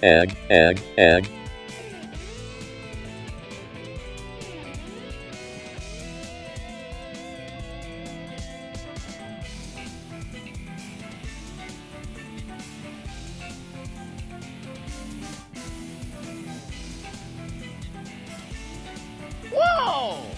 egg, egg, egg. Whoa!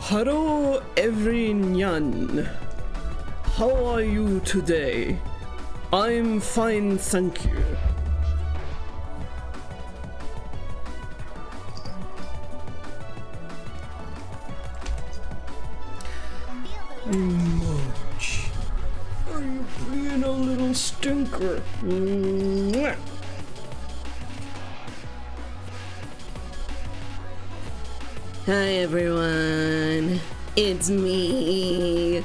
Hello everyone, how are you today? I'm fine, thank you. March, are you being a little stinker? Mwah. Hi everyone, it's me,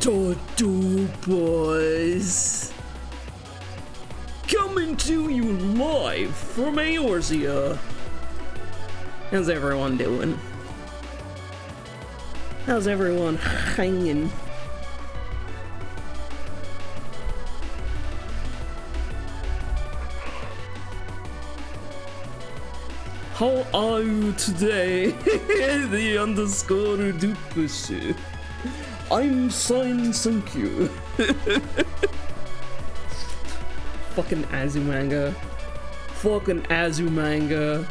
Dodo Boys, coming to you live from Eorzea. How's everyone doing? How's everyone hanging? How are you today? The underscore dupus. I'm fine, thank you. fucking Azumanga. Fucking Azumanga.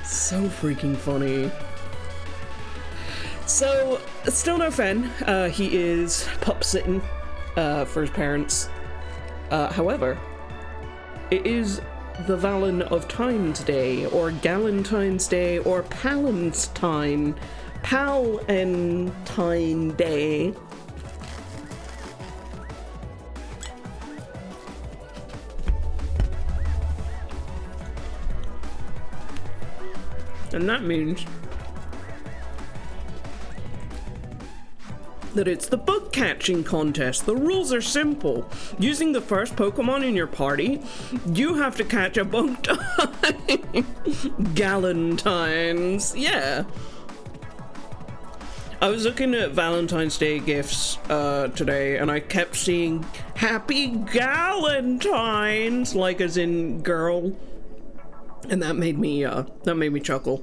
So freaking funny. So, still no Fen. He is pup-sitting for his parents. However, it is the Valentine's Day, or Galentine's Day, or Palentine Day. And that means that it's the bug catching contest. The rules are simple. Using the first Pokemon in your party, you have to catch a bug Galentine's. Yeah. I was looking at Valentine's Day gifts today, and I kept seeing Happy Galentine's, like as in girl, and that made me chuckle.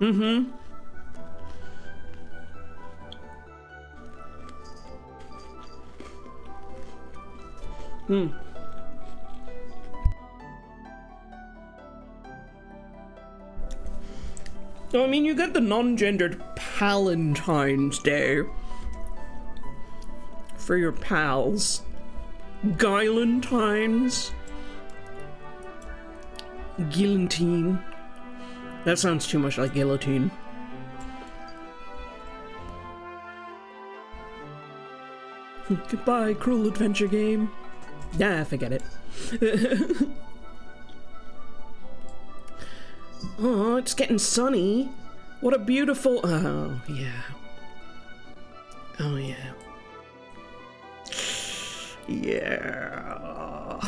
Mm-hmm. So, I mean, you get the non-gendered Palentine's Day for your pals. Guilentines. Guillotine. That sounds too much like guillotine. Goodbye, cruel adventure game. Nah, forget it. Oh, it's getting sunny. What a beautiful... Oh, yeah. Oh, yeah. Yeah.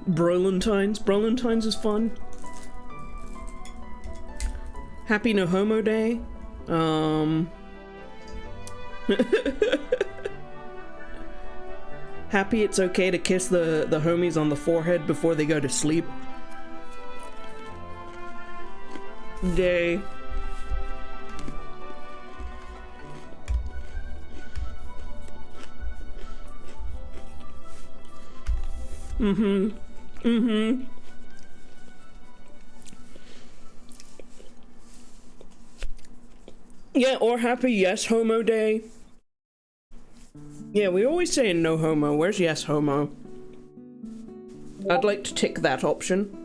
Brolentines is fun. Happy No Homo Day. Happy it's okay to kiss the homies on the forehead before they go to sleep. Day. Yeah, or happy Yes Homo Day. Yeah, we always say no homo. Where's yes homo? I'd like to tick that option.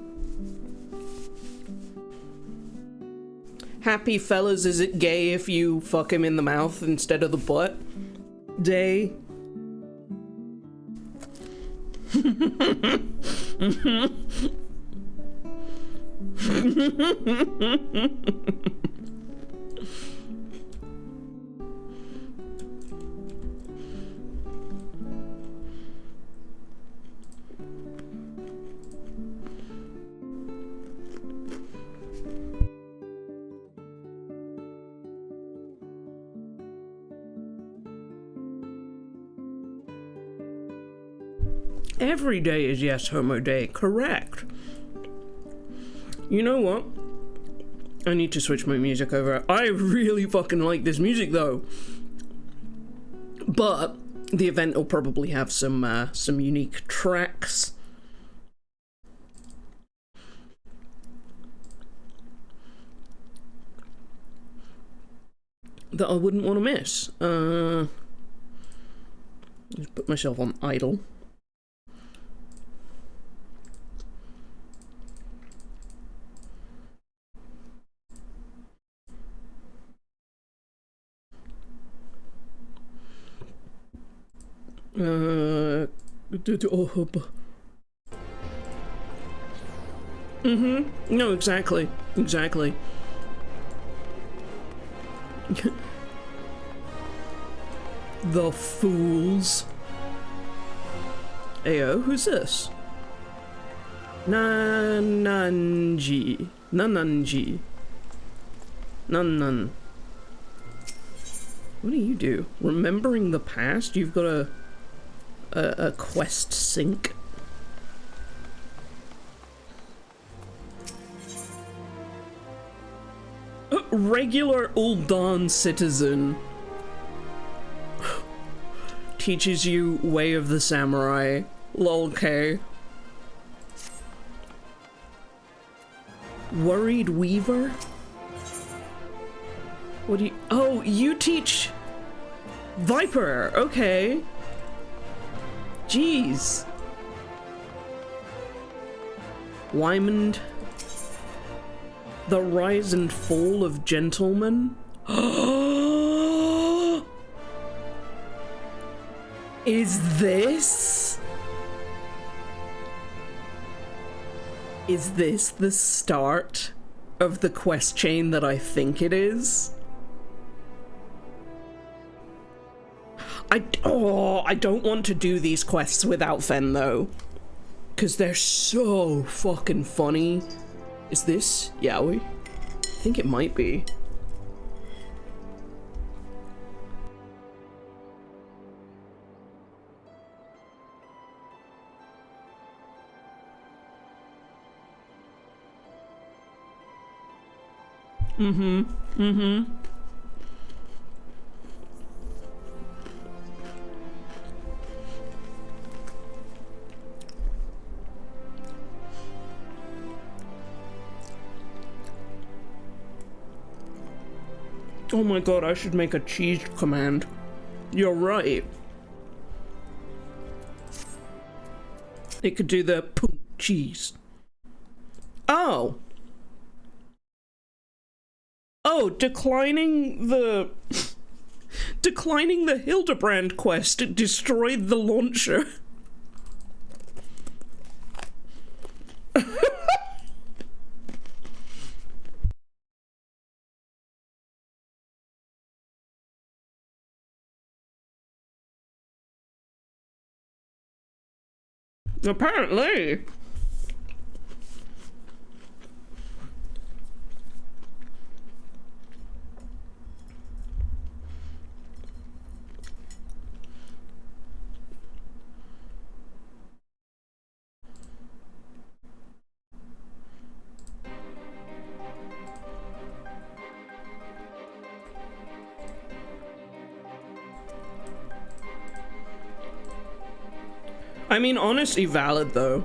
Happy fellas, is it gay if you fuck him in the mouth instead of the butt? Day. Every day is Yes Homo Day, correct. You know what? I need to switch my music over. I really fucking like this music though. But the event will probably have some unique tracks. That I wouldn't want to miss. Just put myself on idle. No, exactly. Exactly. The fools. Ayo, who's this? Nananji. Nananji. Nanan. What do you do? Remembering the past? You've got a quest sync. Regular Uldan citizen teaches you way of the samurai. Lol-K. Worried weaver? What do you... Oh, you teach... Viper, okay. Jeez. Wymond. The rise and fall of gentlemen. Is this the start of the quest chain that I think it is? I don't want to do these quests without Fen though, because they're so fucking funny. Is this Yaoi? I think it might be. Oh my god, I should make a cheese command. You're right. It could do the poo cheese. Oh. Oh, declining the Hildebrand quest destroyed the launcher. Apparently. I mean, honestly valid though.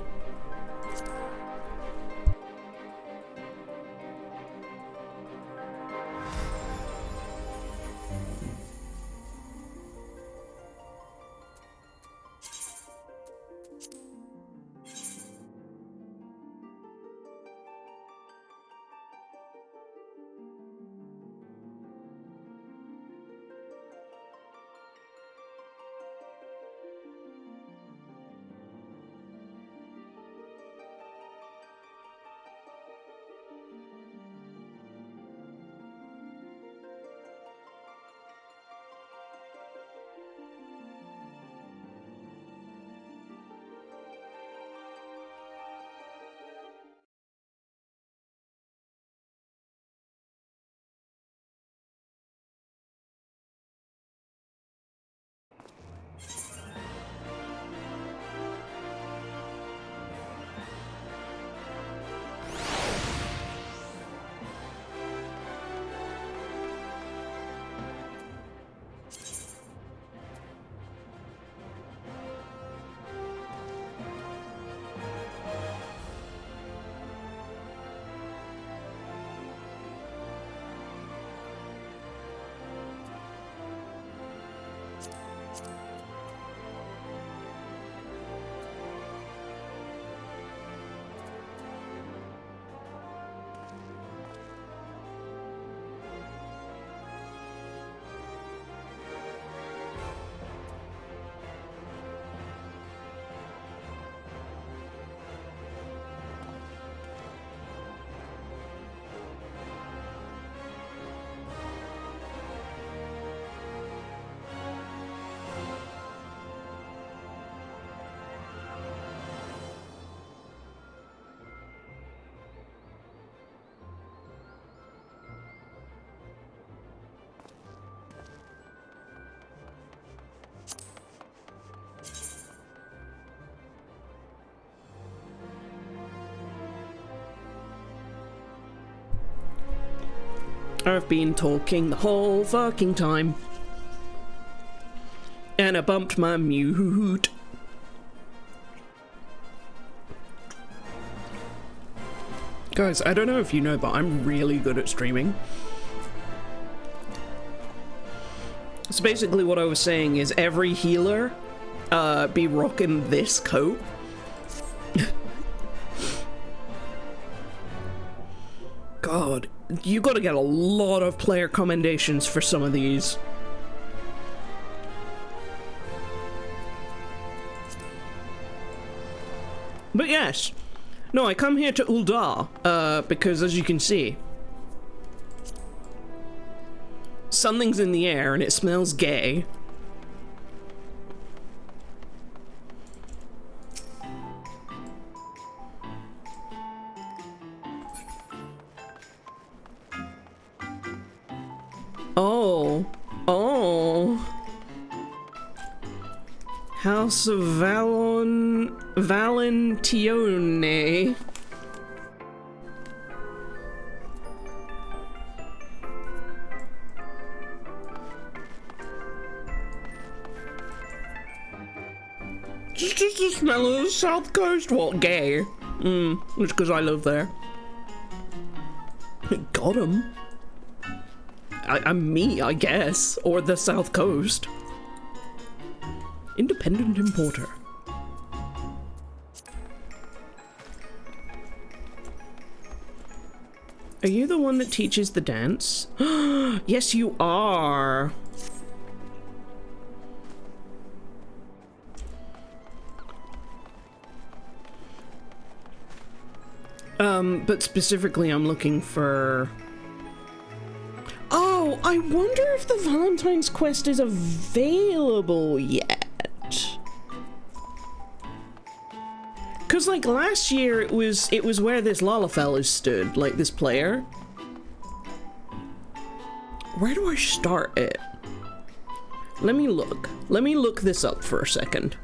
I've been talking the whole fucking time. And I bumped my mute. Guys, I don't know if you know, but I'm really good at streaming. So basically what I was saying is every healer be rocking this coat. God, you gotta get a lot of player commendations for some of these. But yes, no, I come here to Uldar, because as you can see, something's in the air and it smells gay. Oh. House of Valentione. It's just the smell of the South Coast. What, gay? It's because I live there. Got him. I'm me, I guess. Or the South Coast. Independent importer. Are you the one that teaches the dance? Yes, you are. But specifically I'm looking for... Oh, I wonder if the Valentine's quest is available yet. Cause like last year it was where this Lalafell stood, like this player. Where do I start it? Let me look this up for a second.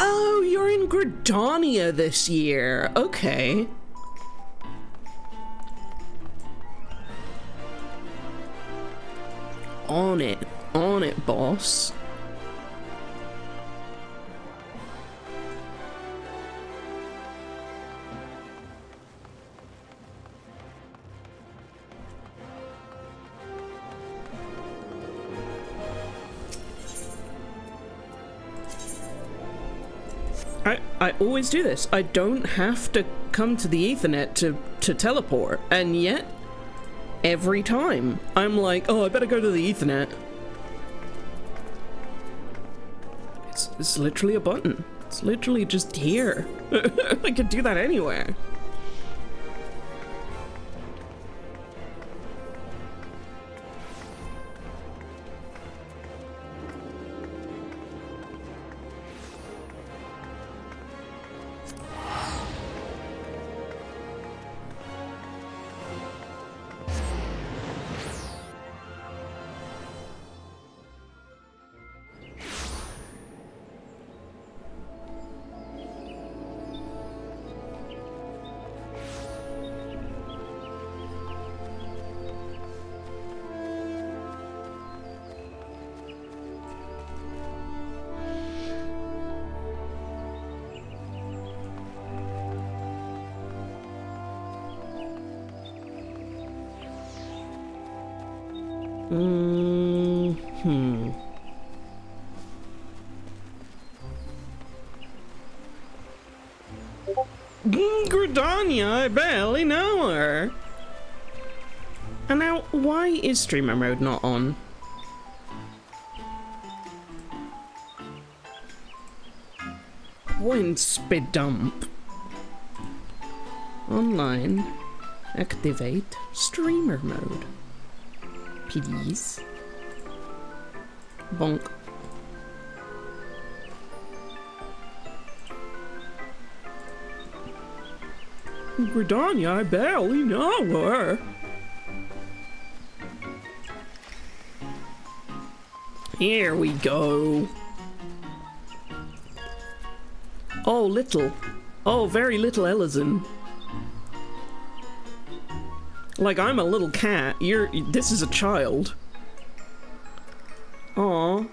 Oh, you're in Gridania this year. Okay. On it, boss. I always do this. I don't have to come to the Ethernet to teleport, and yet every time I'm like, oh, I better go to the Ethernet. It's literally a button. It's literally just here. I could do that anywhere. Gridania, I barely know her. And now, why is streamer mode not on? Point speed dump. Online. Activate streamer mode. Please. Bonk. Gridania, I barely know her. Here we go. Oh, little. Oh, very little Ellison. Like, I'm a little cat. This is a child. Aw.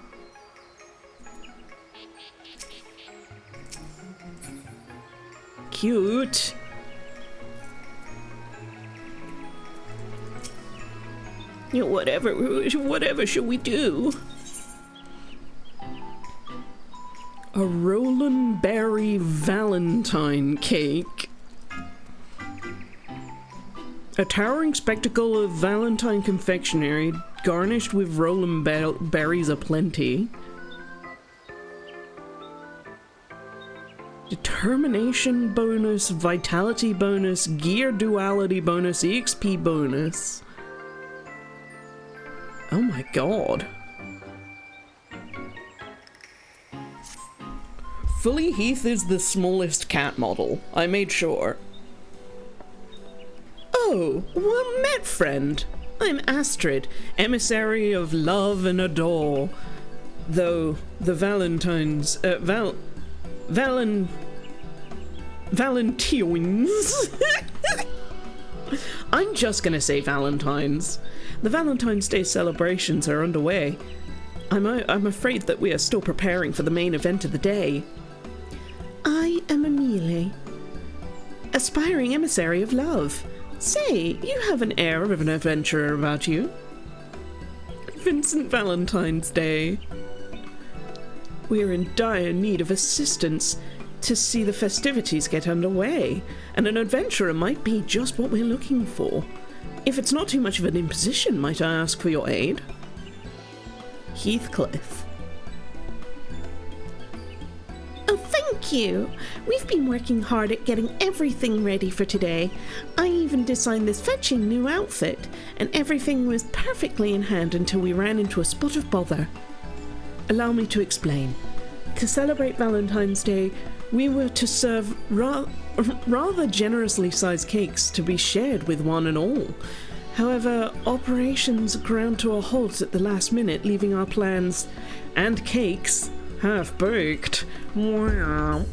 Cute. Yeah, whatever should we do? A Roland Berry Valentine cake. A towering spectacle of Valentine confectionery garnished with Roland berries aplenty. Determination bonus, vitality bonus, gear duality bonus, EXP bonus. Oh my god. Fully Heath is the smallest cat model. I made sure. Oh, well met, friend. I'm Astrid, emissary of love and adore. Though the Valentines, Valentines. I'm just gonna say Valentines. The Valentine's Day celebrations are underway. I'm afraid that we are still preparing for the main event of the day. I am Amelie, aspiring emissary of love. Say, you have an air of an adventurer about you. Vincent Valentine's Day. We are in dire need of assistance to see the festivities get underway, and an adventurer might be just what we're looking for. If it's not too much of an imposition, might I ask for your aid? Heathcliff. Oh, thank you. We've been working hard at getting everything ready for today. I even designed this fetching new outfit, and everything was perfectly in hand until we ran into a spot of bother. Allow me to explain. To celebrate Valentine's Day, we were to serve rather generously sized cakes to be shared with one and all. However, operations ground to a halt at the last minute, leaving our plans and cakes half-baked. Wow.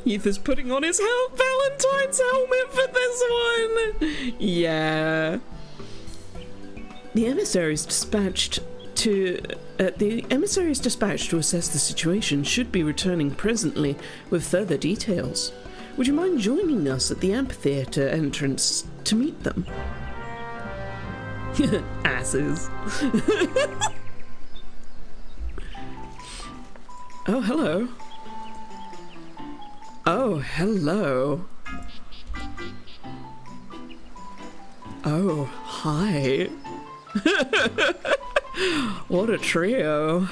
Heath is putting on his Valentine's helmet for this one. Yeah. The emissaries dispatched to assess the situation should be returning presently with further details. Would you mind joining us at the amphitheater entrance to meet them? Asses. Oh, hello. Oh, hello. Oh, hi. What a trio.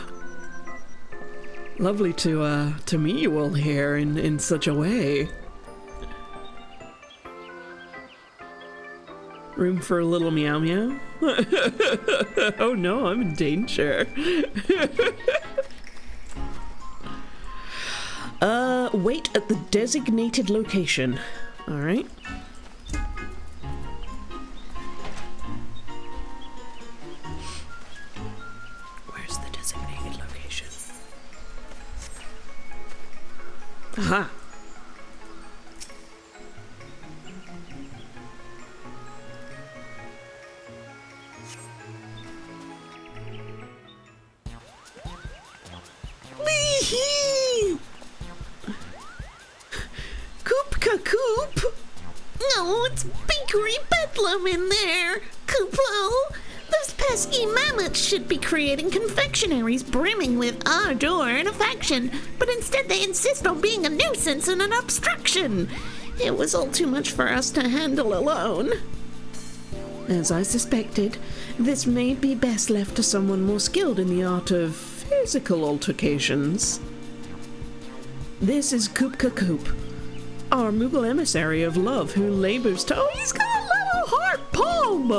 Lovely to meet you all here in such a way. Room for a little meow meow? Oh no, I'm in danger. Wait at the designated location. Alright. Where's the designated location? Aha! Coop! No, it's Bakery Bedlam in there! Cooplo! Those pesky mammoths should be creating confectionaries brimming with ardor and affection, but instead they insist on being a nuisance and an obstruction. It was all too much for us to handle alone. As I suspected, this may be best left to someone more skilled in the art of physical altercations. This is Koopka Koop, our Moogle emissary of love who labors to— oh, he's got a little heart palm!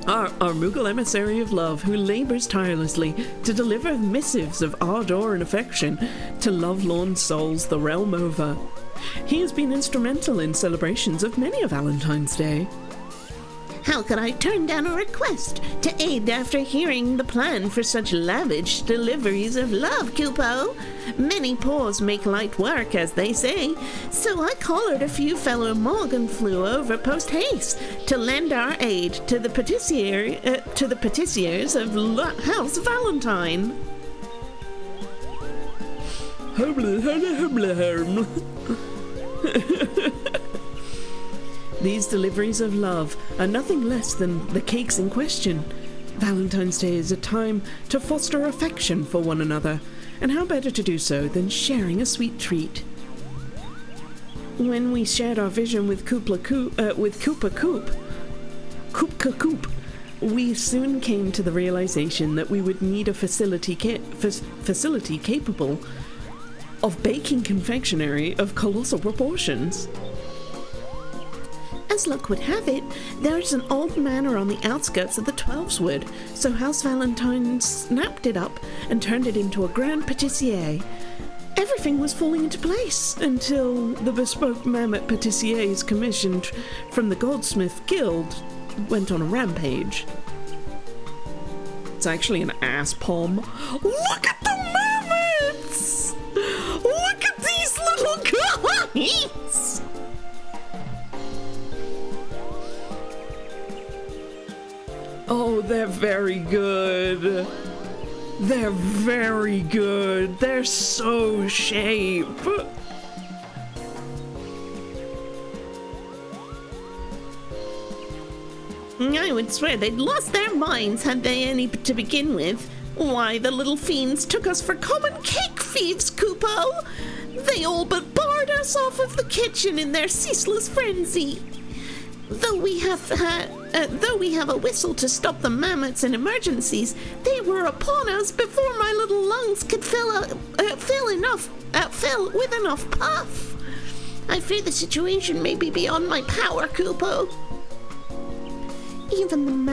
Our Moogle emissary of love who labors tirelessly to deliver missives of ardor and affection to lovelorn souls the realm over. He has been instrumental in celebrations of many a Valentine's Day. How could I turn down a request to aid after hearing the plan for such lavish deliveries of love, Kupo? Many paws make light work, as they say, so I collared a few fellow Morg and flew over post-haste to lend our aid to the petitioners of House Valentine. These deliveries of love are nothing less than the cakes in question. Valentine's Day is a time to foster affection for one another, and how better to do so than sharing a sweet treat? When we shared our vision with Koopka Koop, we soon came to the realization that we would need a facility capable of baking confectionery of colossal proportions. As luck would have it, there's an old manor on the outskirts of the Twelveswood, so House Valentine snapped it up and turned it into a grand patissier. Everything was falling into place until the bespoke mammoth patissiers commissioned from the Goldsmith Guild went on a rampage. It's actually an ass palm. Look at the mammoths! Look at these little guys! Oh, they're very good. They're very good. They're so shape. I would swear they'd lost their minds had they any to begin with. Why, the little fiends took us for common cake thieves, Kupo! They all but barred us off of the kitchen in their ceaseless frenzy. Though we have a whistle to stop the mammoths in emergencies, they were upon us before my little lungs could fill with enough puff. I fear the situation may be beyond my power, Kupo. Even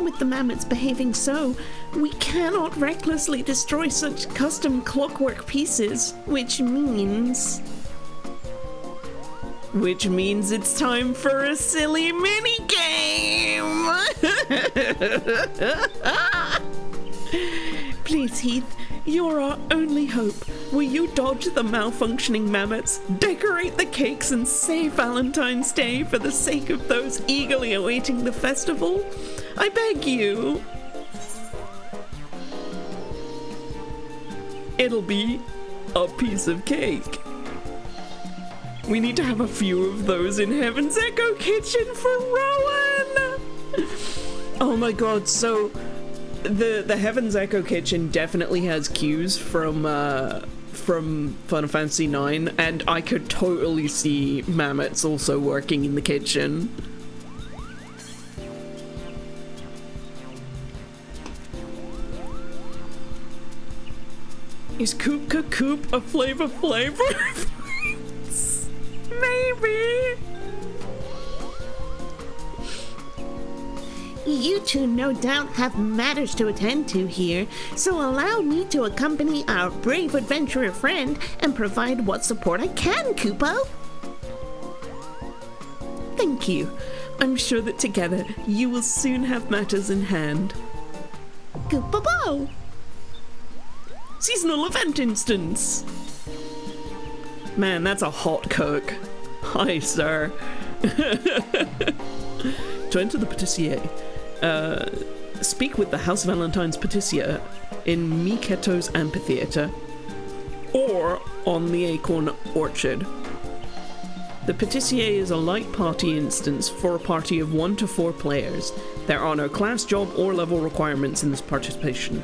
with the mammoths behaving so, we cannot recklessly destroy such custom clockwork pieces, which means it's time for a silly mini-game! Please, Heath, you're our only hope. Will you dodge the malfunctioning mammoths, decorate the cakes, and save Valentine's Day for the sake of those eagerly awaiting the festival? I beg you. It'll be a piece of cake. We need to have a few of those in Heaven's Echo Kitchen for Rowan! Oh my god, so the Heaven's Echo Kitchen definitely has cues from Final Fantasy IX, and I could totally see mammoths also working in the kitchen. Is Koopka Koop a flavor? Maybe. You two no doubt have matters to attend to here, so allow me to accompany our brave adventurer friend and provide what support I can, Kupo. Thank you. I'm sure that together you will soon have matters in hand. Kupo! Seasonal event instance. Man, that's a hot cook. Hi, sir. To enter the patissier, speak with the House Valentine's patissier in Miketo's amphitheater or on the Acorn Orchard. The patissier is a light party instance for a party of 1 to 4 players. There are no class, job, or level requirements in this participation.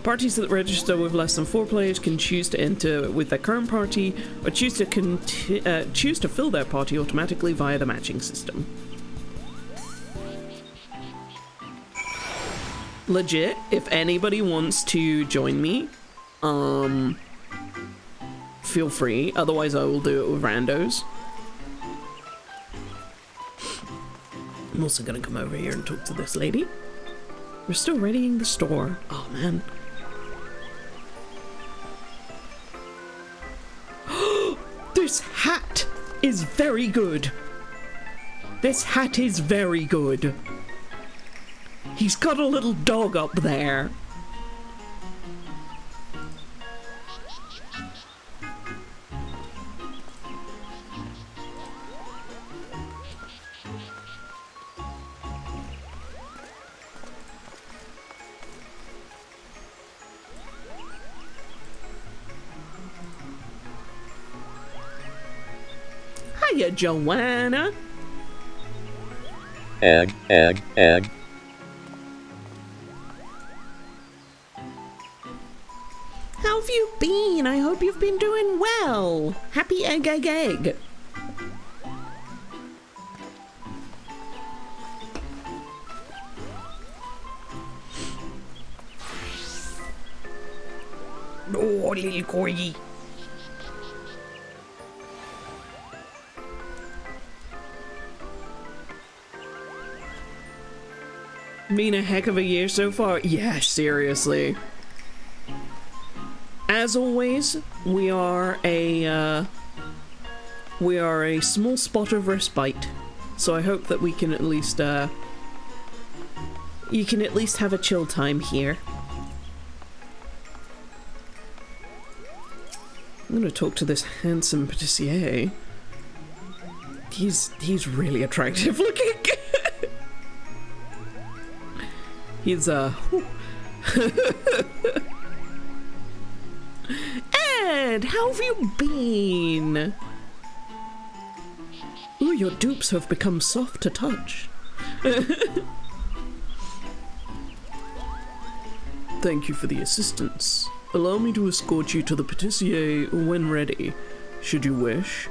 Parties that register with less than 4 players can choose to enter with their current party or choose to fill their party automatically via the matching system. Legit, if anybody wants to join me, feel free. Otherwise, I will do it with randos. I'm also gonna come over here and talk to this lady. We're still readying the store. Oh, man. This hat is very good. This hat is very good. He's got a little dog up there. Hiya, Joanna. Egg. How have you been? I hope you've been doing well. Happy egg. Oh, little corgi. Been a heck of a year so far. Yeah, seriously. As always, we are a small spot of respite. So I hope that we can at least you can at least have a chill time here. I'm gonna talk to this handsome patissier. He's really attractive looking. He's Ed, how have you been? Ooh, your dupes have become soft to touch. Thank you for the assistance. Allow me to escort you to the patissier when ready, should you wish.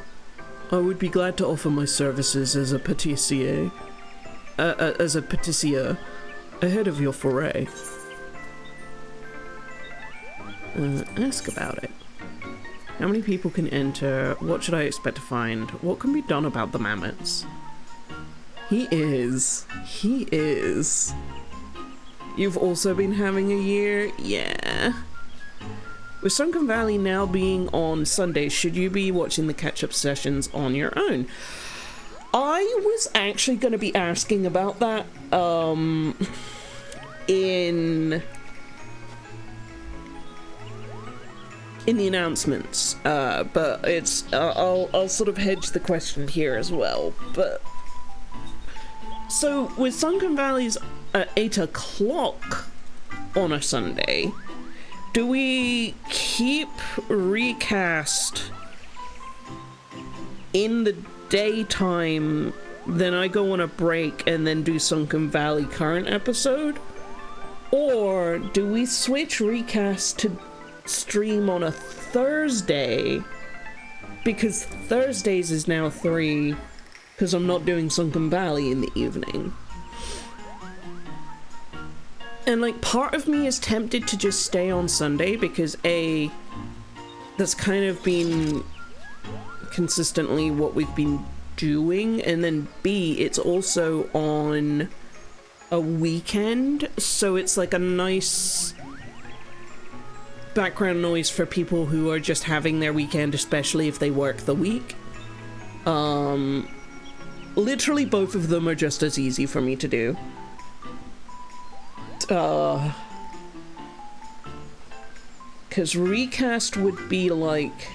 I would be glad to offer my services as a patissier, ahead of your foray. Ask about it. How many people can enter? What should I expect to find? What can be done about the mammoths? He is. You've also been having a year? Yeah. With Sunken Valley now being on Sundays, should you be watching the catch-up sessions on your own? I was actually going to be asking about that, in the announcements, but it's, I'll sort of hedge the question here as well, but... So, with Sunken Valley's at 8 o'clock on a Sunday, do we keep Recast in the daytime, then I go on a break and then do Sunken Valley current episode? Or do we switch Recast to stream on a Thursday? Because Thursdays is now 3, because I'm not doing Sunken Valley in the evening. And like, part of me is tempted to just stay on Sunday because A, that's kind of been consistently what we've been doing, and then B, it's also on a weekend, so it's like a nice background noise for people who are just having their weekend, especially if they work the week. Literally both of them are just as easy for me to do. Because Recast would be like...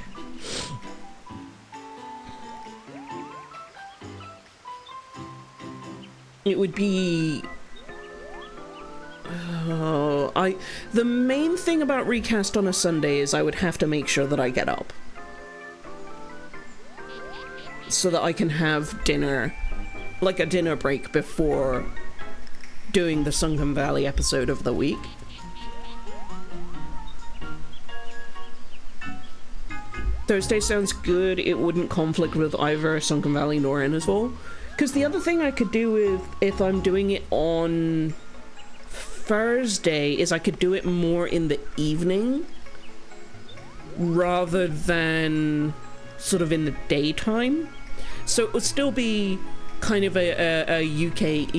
It would be... The main thing about Recast on a Sunday is I would have to make sure that I get up. So that I can have dinner, like a dinner break before doing the Sunken Valley episode of the week. Thursday sounds good. It wouldn't conflict with either Sunken Valley nor Innisfall. Because the other thing I could do with, if I'm doing it on Thursday, is I could do it more in the evening rather than sort of in the daytime. So it would still be kind of a UK,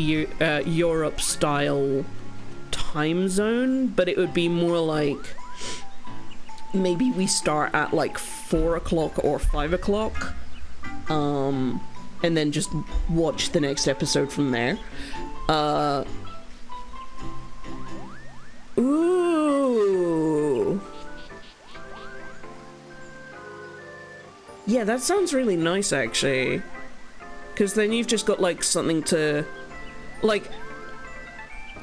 Europe style time zone, but it would be more like maybe we start at like 4 o'clock or 5 o'clock, and then just watch the next episode from there. Ooh. Yeah, that sounds really nice, actually. Because then you've just got, like, something to... Like,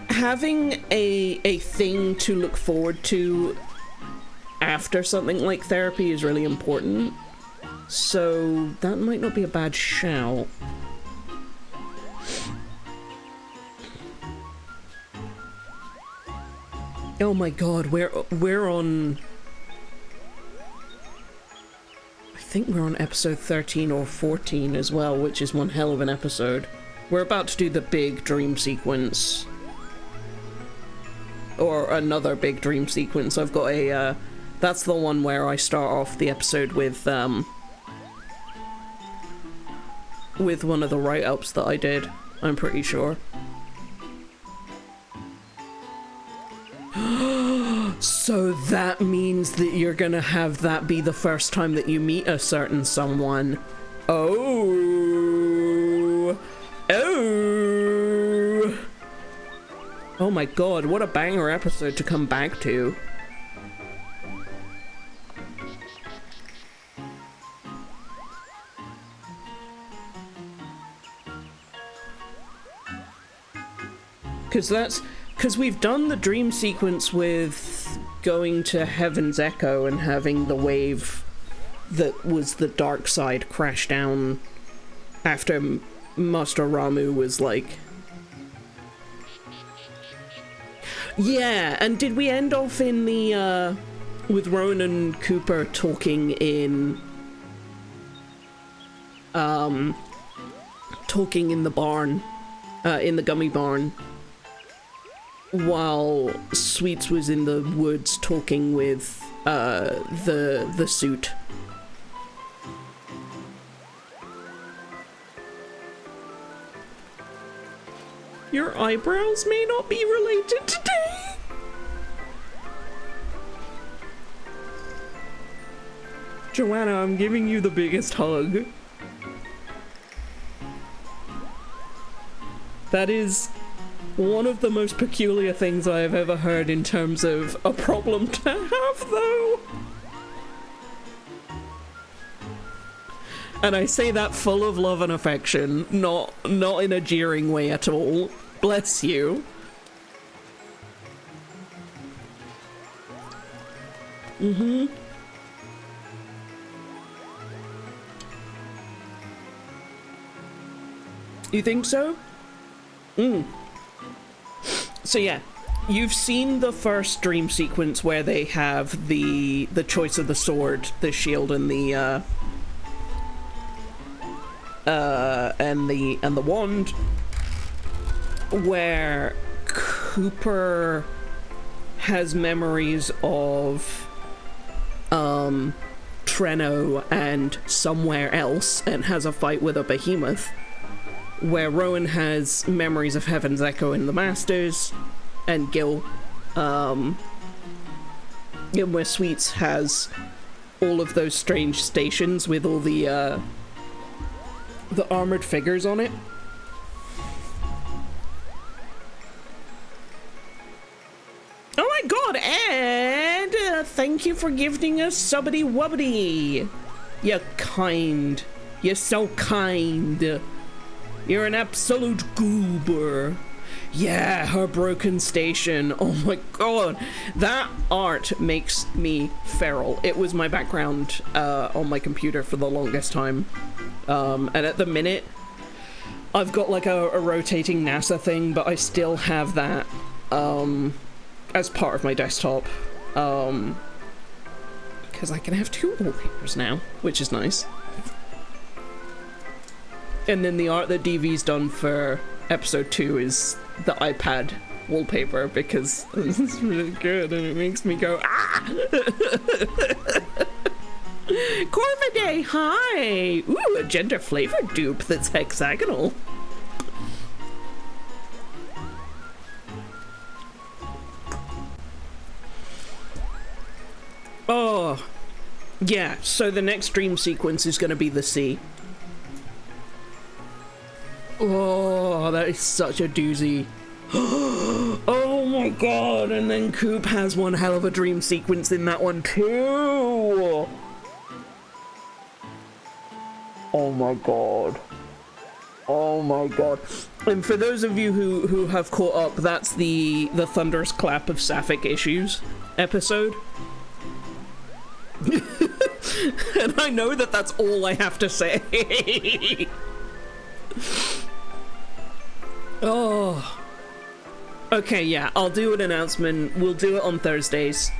having a thing to look forward to after something like therapy is really important. So, that might not be a bad shout. Oh my god, we're on... I think we're on episode 13 or 14 as well, which is one hell of an episode. We're about to do the big dream sequence. Or another big dream sequence. I've got a, that's the one where I start off the episode with one of the write-ups that I did, I'm pretty sure. So that means that you're gonna have that be the first time that you meet a certain someone. Oh. Oh. Oh my god, what a banger episode to come back to. Because we've done the dream sequence with going to Heaven's Echo and having the wave that was the dark side crash down after Master Ramu was like... Yeah, and did we end off in the, with Rowan and Cooper talking in... talking in the barn, in the gummy barn, while Sweets was in the woods talking with the suit. Your eyebrows may not be related today. Joanna, I'm giving you the biggest hug. That is one of the most peculiar things I have ever heard in terms of a problem to have, though. And I say that full of love and affection, not in a jeering way at all. Bless you. Mm-hmm. You think so? So yeah, you've seen the first dream sequence where they have the choice of the sword, the shield, and the wand, where Cooper has memories of Treno and somewhere else and has a fight with a behemoth, where Rowan has memories of Heaven's Echo and the Masters and Gil, and where Sweets has all of those strange stations with all the armored figures on it. Oh my god, and thank you for gifting us subbity wubbity. You're kind. You're so kind. You're an absolute goober. Yeah, her broken station. Oh my god. That art makes me feral. It was my background on my computer for the longest time. And at the minute, I've got like a rotating NASA thing, but I still have that as part of my desktop. because I can have 2 wallpapers now, which is nice. And then the art that DV's done for episode 2 is the iPad wallpaper, because it's really good and it makes me go, ah! Corvidae, hi! Ooh, a gender flavored dupe that's hexagonal. Oh, yeah, so the next dream sequence is going to be the sea. Oh, that is such a doozy. Oh my god, and then Coop has one hell of a dream sequence in that one too. Oh my god. Oh my god. And for those of you who have caught up, that's the Thunderous Clap of Sapphic Issues episode. And I know that that's all I have to say. Oh. Okay, yeah, I'll do an announcement. We'll do it on Thursdays.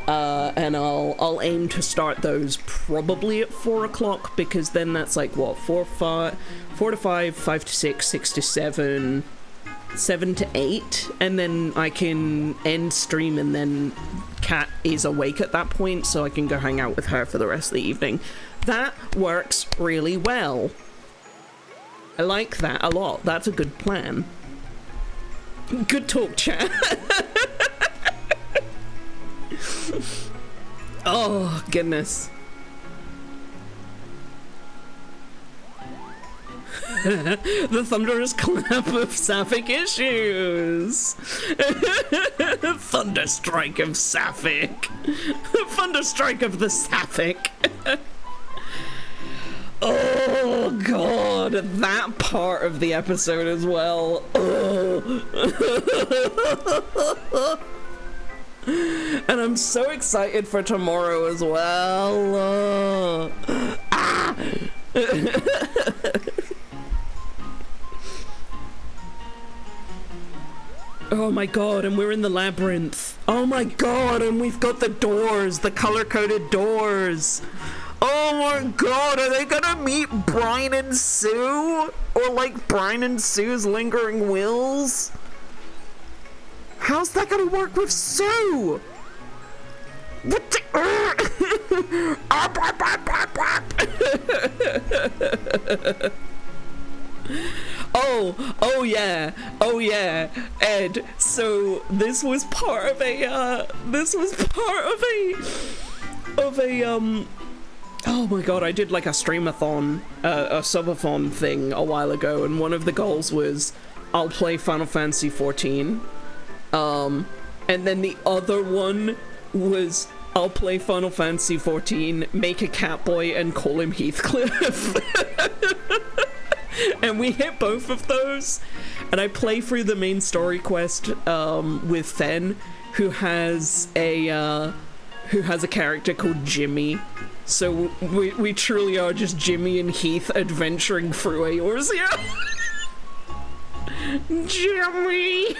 And I'll aim to start those probably at 4 o'clock, because then that's like, what, 4 to 5, 5 to 6, 6 to 7, 7 to 8, and then I can end stream, and then Kat is awake at that point, so I can go hang out with her for the rest of the evening. That works really well. I like that a lot. That's a good plan. Good talk, chat. Oh, goodness. The Thunderous Clap of Sapphic Issues. Thunderstrike of Sapphic. Thunderstrike of the Sapphic. Oh god, that part of the episode as well. Oh. And I'm so excited for tomorrow as well. Ah. Oh my god, and we're in the labyrinth. Oh my god, and we've got the doors, the color-coded doors. Oh my god, are they gonna meet Brian and Sue? Or like Brian and Sue's lingering wills? How's that gonna work with Sue? What the Oh yeah, Ed, so this was part of a oh my god, I did like a streamathon, a subathon thing a while ago, and one of the goals was I'll play Final Fantasy 14. And then the other one was I'll play Final Fantasy 14, make a Catboy, and call him Heathcliff. And we hit both of those, and I play through the main story quest with Fen, who has a character called Jimmy. So we truly are just Jimmy and Heath adventuring through Eorzea. Jimmy!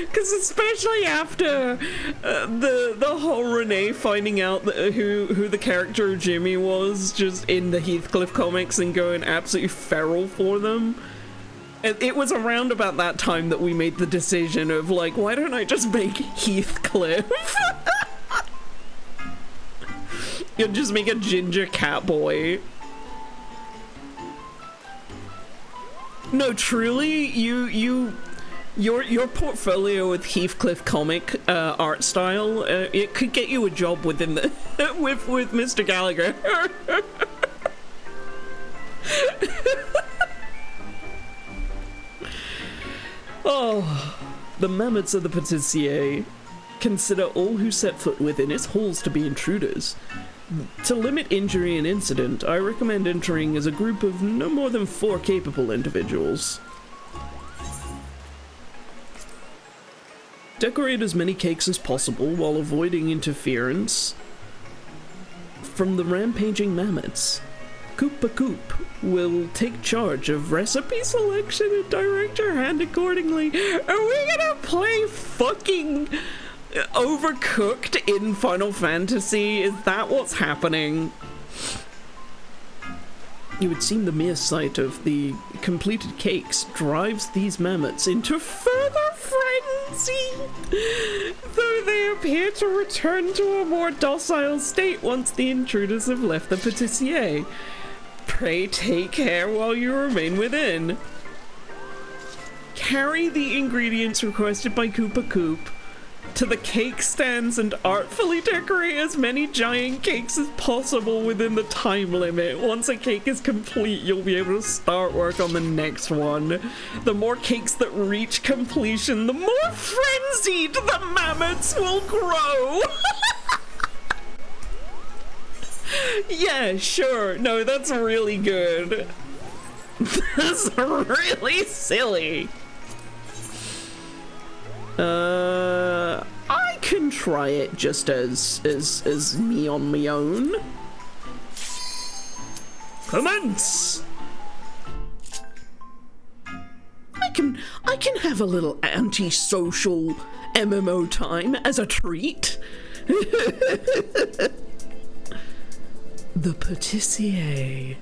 Because especially after the whole Renee finding out that who the character of Jimmy was just in the Heathcliff comics and going absolutely feral for them. It was around about that time that we made the decision of like, why don't I just make Heathcliff? You'll just make a ginger cat boy. No, truly, your portfolio with Heathcliff comic art style, it could get you a job within the with Mr. Gallagher. Oh, the mammoths of the Patissier consider all who set foot within its halls to be intruders. To limit injury and incident, I recommend entering as a group of no more than 4 capable individuals. Decorate as many cakes as possible while avoiding interference from the rampaging mammoths. Koopa Koop will take charge of recipe selection and direct your hand accordingly. Are we gonna play fucking Overcooked in Final Fantasy? Is that what's happening? It would seem the mere sight of the completed cakes drives these mammoths into further frenzy, though they appear to return to a more docile state once the intruders have left the pâtissier. Pray take care while you remain within. Carry the ingredients requested by Koopa Coop to the cake stands and artfully decorate as many giant cakes as possible within the time limit. Once a cake is complete, you'll be able to start work on the next one. The more cakes that reach completion, the more frenzied the mammoths will grow. Yeah, sure. No, that's really good. That's really silly. I can try it just as me on my own. Commence! I can have a little anti-social MMO time as a treat. The pâtissier.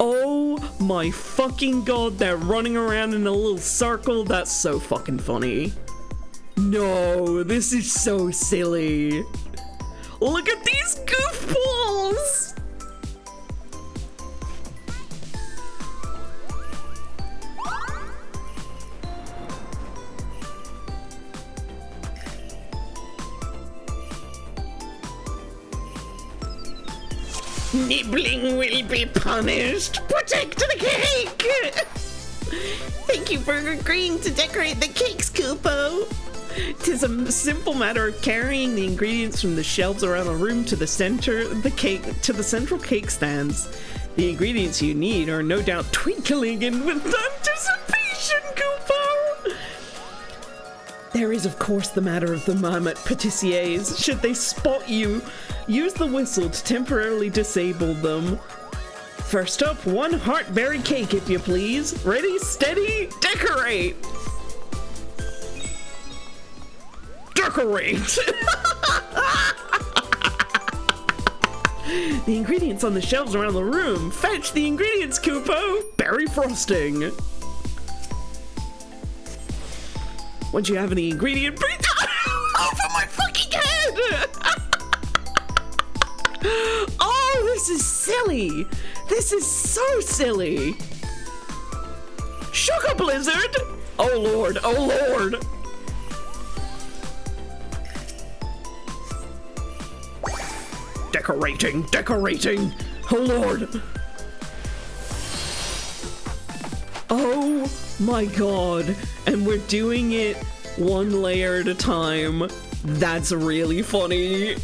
Oh my fucking god, they're running around in a little circle. That's so fucking funny. No, this is so silly. Look at these goofballs! Nibbling will be punished. Protect the cake! Thank you for agreeing to decorate the cakes, Kupo. 'Tis a simple matter of carrying the ingredients from the shelves around the room to the central cake stands. The ingredients you need are no doubt twinkling in with anticipation, Kupo. There is, of course, the matter of the mammoth pâtissiers. Should they spot you, use the whistle to temporarily disable them. First up, one heartberry cake, if you please. Ready, steady, decorate! Decorate! The ingredients on the shelves around the room. Fetch the ingredients, Kupo! Berry frosting. Once you have any ingredient, bring over my fucking head! Oh, this is silly! This is so silly! Sugar Blizzard! Oh lord, oh lord! Decorating, decorating! Oh lord! Oh my god! And we're doing it one layer at a time. That's really funny.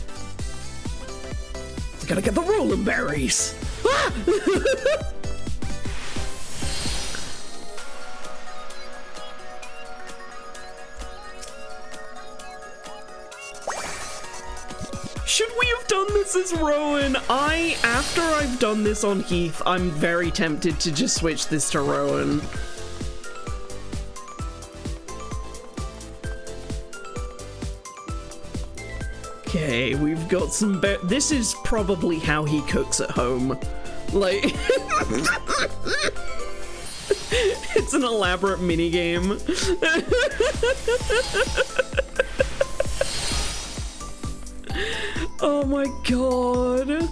Gotta get the rolling berries. Ah! Should we have done this as Rowan? After I've done this on Heath, I'm very tempted to just switch this to Rowan. Okay, we've got some this is probably how he cooks at home. Like, it's an elaborate minigame. Oh my god.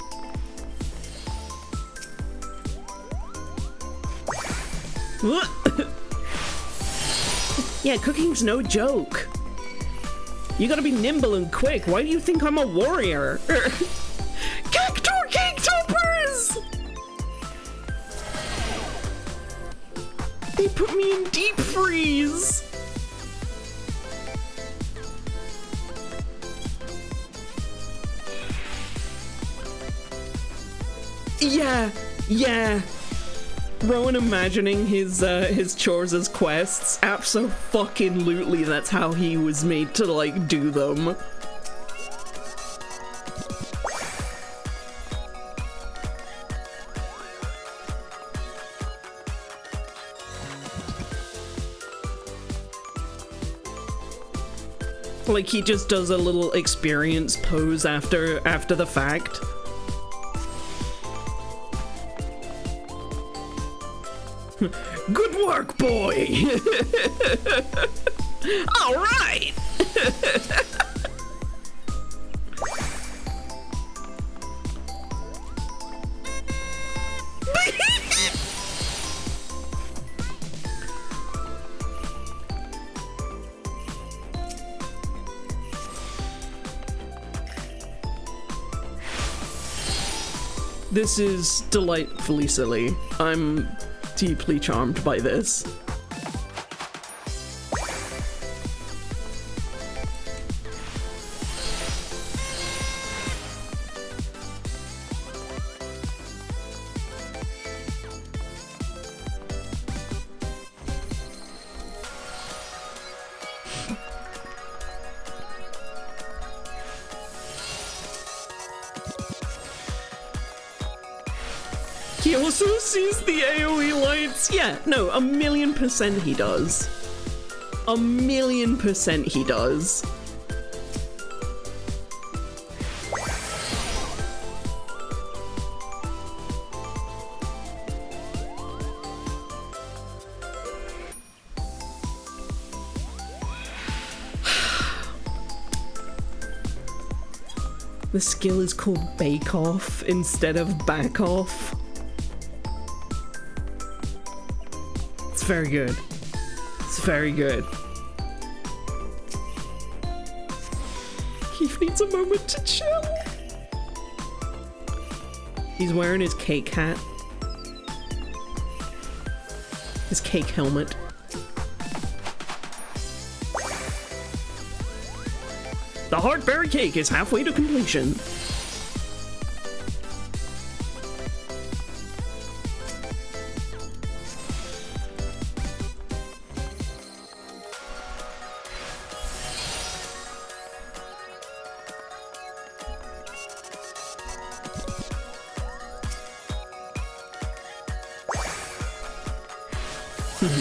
What? Yeah, cooking's no joke. You gotta be nimble and quick. Why do you think I'm a warrior? Cactor cake toppers! They put me in deep freeze. Yeah. Rowan imagining his chores as quests. Abso-fucking-lutely, that's how he was made to, like, do them. Like, he just does a little experience pose after the fact. Good work, boy! All right! This is delightfully silly. I'm deeply charmed by this. He also sees the AoE lights. Yeah, no, 1,000,000% he does. 1,000,000% he does. The skill is called Bake Off instead of Back Off. It's very good. It's very good. Keith needs a moment to chill. He's wearing his cake hat. His cake helmet. The Heartberry cake is halfway to completion.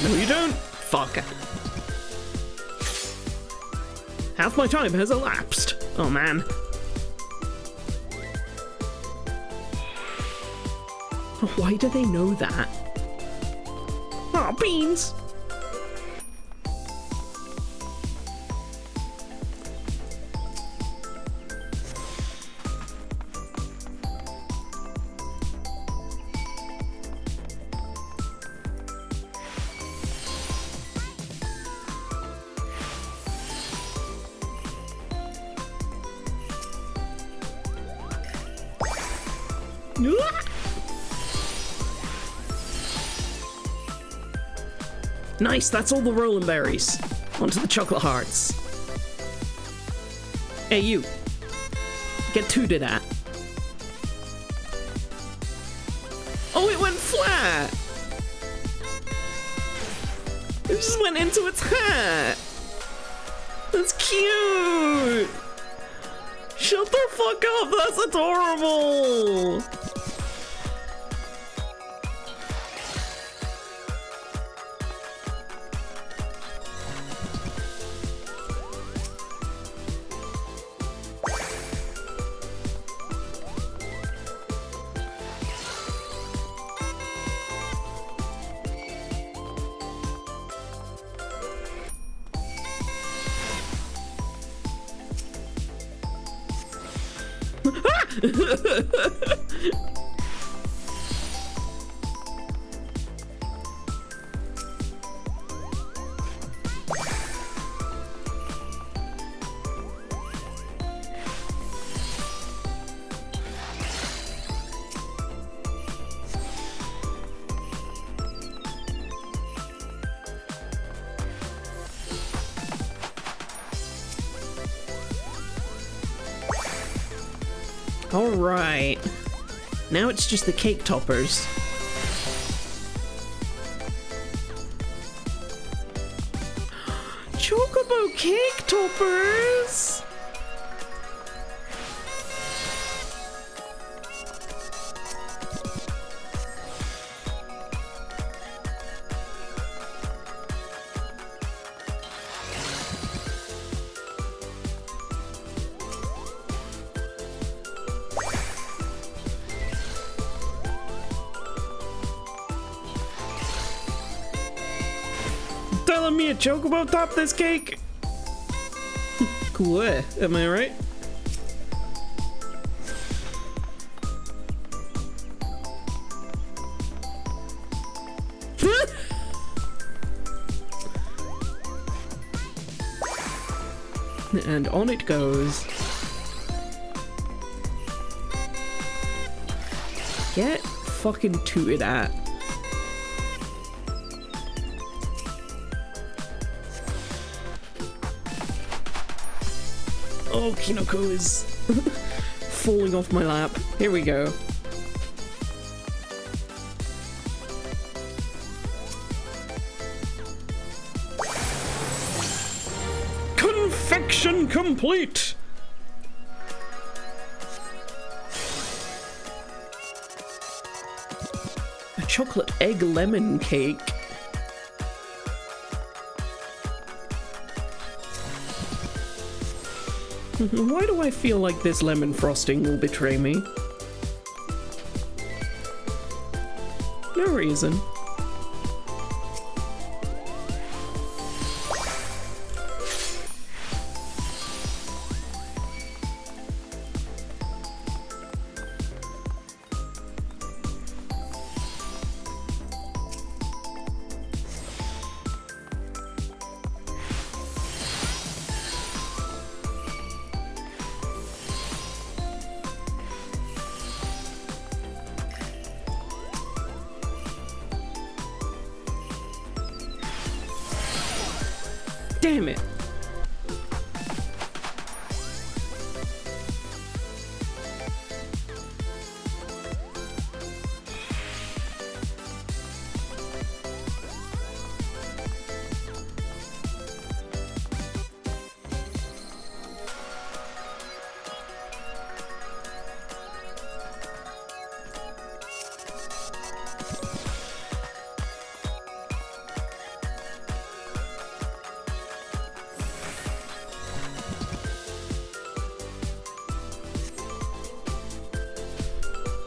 No, you don't. Fuck. Half my time has elapsed. Oh, man. Why do they know that? Oh, beans! Nice, that's all the rolling berries. Onto the chocolate hearts. Hey, you. Get two to that. Oh, it went flat! It just went into its hat! That's cute! Shut the fuck up, that's adorable! Alright. Now it's just the cake toppers. Chocobo cake toppers! telling me a chocobo topped this cake? Cool, am I right? And on it goes. Get fucking tooted at. Oh, Kinoko is falling off my lap. Here we go. Confection complete! A chocolate egg lemon cake. Why do I feel like this lemon frosting will betray me? No reason. Damn it.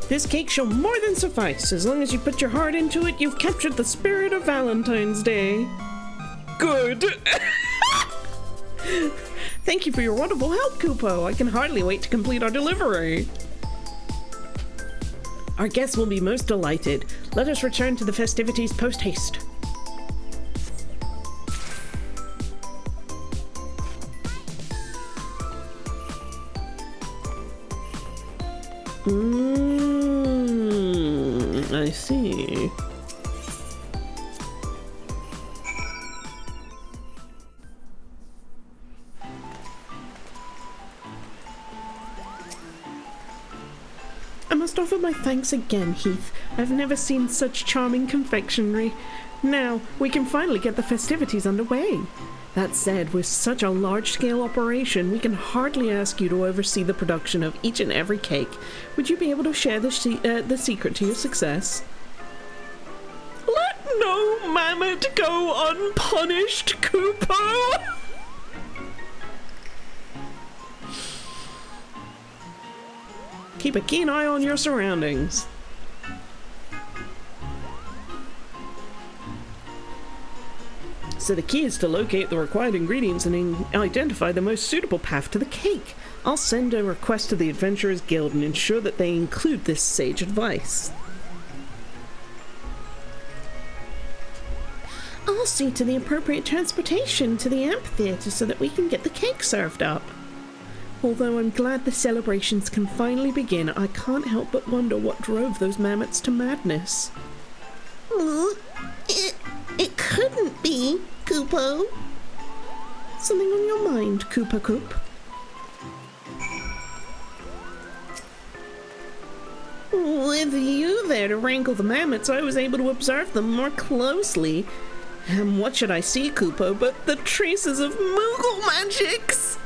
This cake shall more than suffice. As long as you put your heart into it, you've captured the spirit of Valentine's Day. Good. Thank you for your wonderful help, Kupo. I can hardly wait to complete our delivery. Our guests will be most delighted. Let us return to the festivities post-haste. I see. I must offer my thanks again, Heath. I've never seen such charming confectionery. Now, we can finally get the festivities underway. That said, with such a large-scale operation, we can hardly ask you to oversee the production of each and every cake. Would you be able to share the secret to your success? Let no mammoth go unpunished, Kupo! Keep a keen eye on your surroundings. So the key is to locate the required ingredients and identify the most suitable path to the cake. I'll send a request to the Adventurers Guild and ensure that they include this sage advice. I'll see to the appropriate transportation to the amphitheater so that we can get the cake served up. Although I'm glad the celebrations can finally begin, I can't help but wonder what drove those mammoths to madness. It couldn't be, Kupo. Something on your mind, Koopa Koop? With you there to wrangle the mammoths, I was able to observe them more closely. And what should I see, Kupo, but the traces of Moogle magics?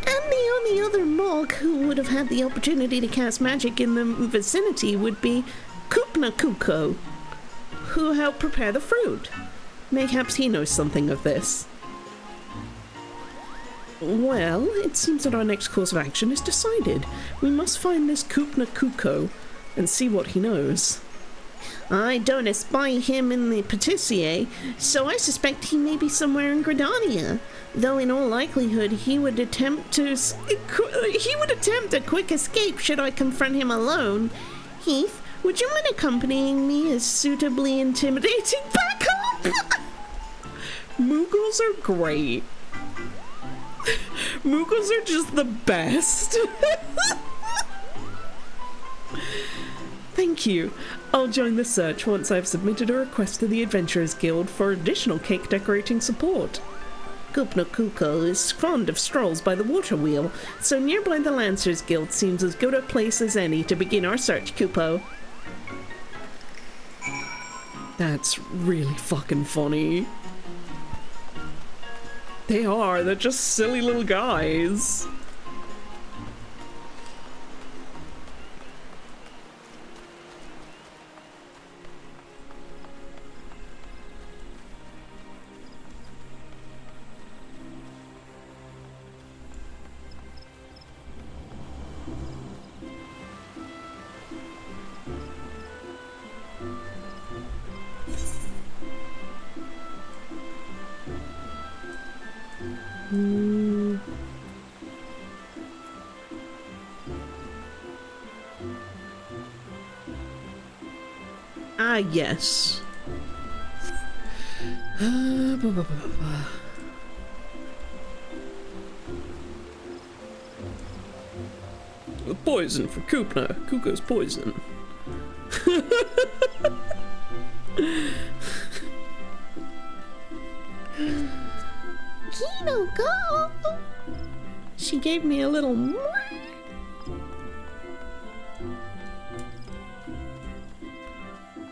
And the only other Mog who would have had the opportunity to cast magic in the vicinity would be Koopna Kuko, who helped prepare the fruit. Mayhaps he knows something of this. Well, it seems that our next course of action is decided. We must find this Koopna Kuko and see what he knows. I don't espy him in the patissier, so I suspect he may be somewhere in Gridania. Though in all likelihood he would attempt a quick escape should I confront him alone. Heath, would you mind accompanying me as suitably intimidating backup? Moogles are great. Moogles are just the best. Thank you. I'll join the search once I've submitted a request to the Adventurers Guild for additional cake decorating support. Kupno Kuko is fond of strolls by the water wheel, so nearby the Lancers Guild seems as good a place as any to begin our search, Kupo. That's really fucking funny. They're just silly little guys. Ah, yes. Poison for Kupna. Kuko's poison. Kino, go! She gave me a little more.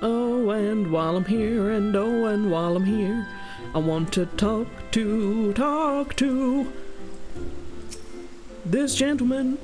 Oh, and while I'm here, and oh, and while I'm here, I want to talk to this gentleman.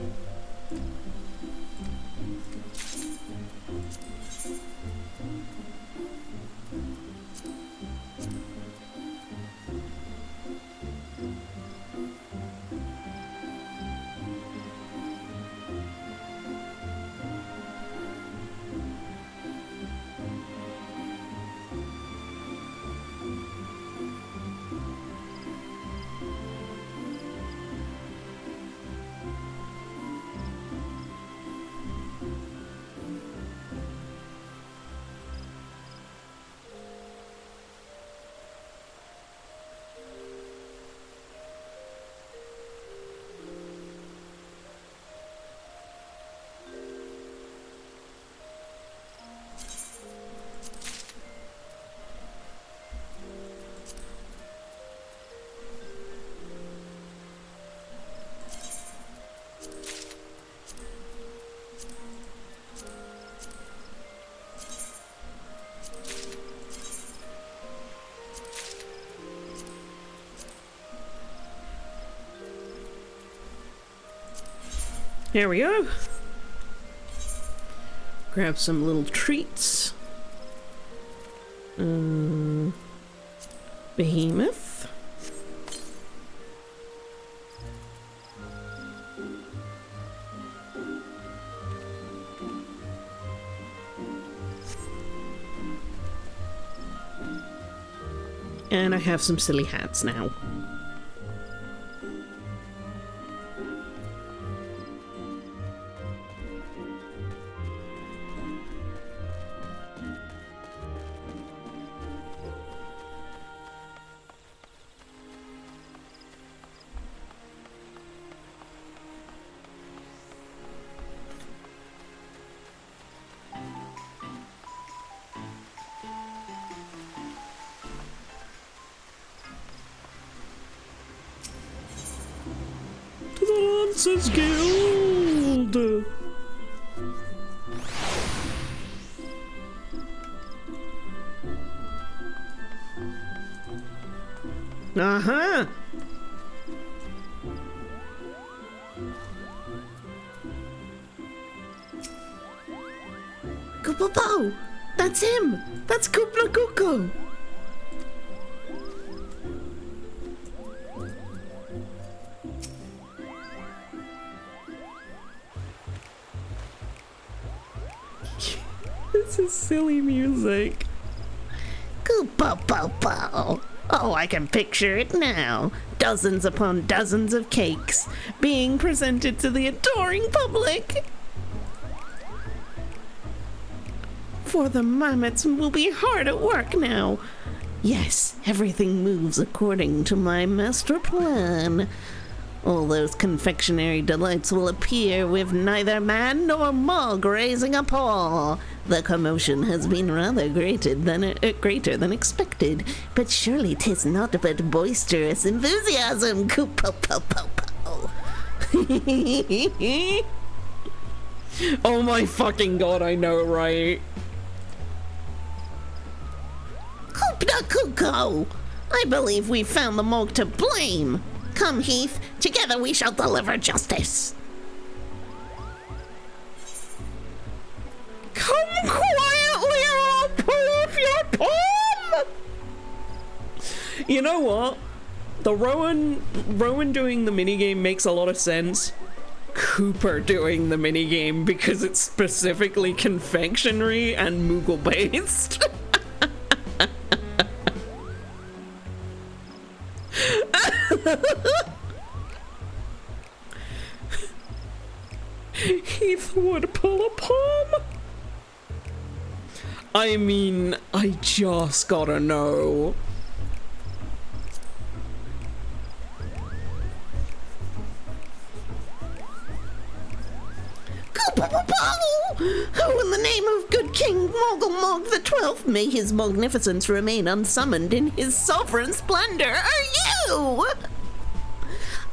Here we go. Grab some little treats. Behemoth. And I have some silly hats now. Lancers Guild! Uh-huh! Kupo! That's him! That's Kupno Kuko! This is silly music. Koopo. Oh, I can picture it now. Dozens upon dozens of cakes being presented to the adoring public. For the mammoths will be hard at work now. Yes, everything moves according to my master plan. All those confectionery delights will appear with neither man nor mug raising a paw. The commotion has been rather greater than expected, but surely 'tis not but boisterous enthusiasm. Koopo. Oh my fucking god, I know, right? Kuko! I believe we've found the mog to blame. Come, Heath, together we shall deliver justice. Come quietly or I'll pull off your palm! You know what? The Rowan doing the minigame makes a lot of sense. Cooper doing the minigame because it's specifically confectionery and Moogle based. Heath would pull a palm. I mean, I just gotta know. Who in the name of good King Mog the 12th, may his magnificence remain unsummoned in his sovereign splendor, are you?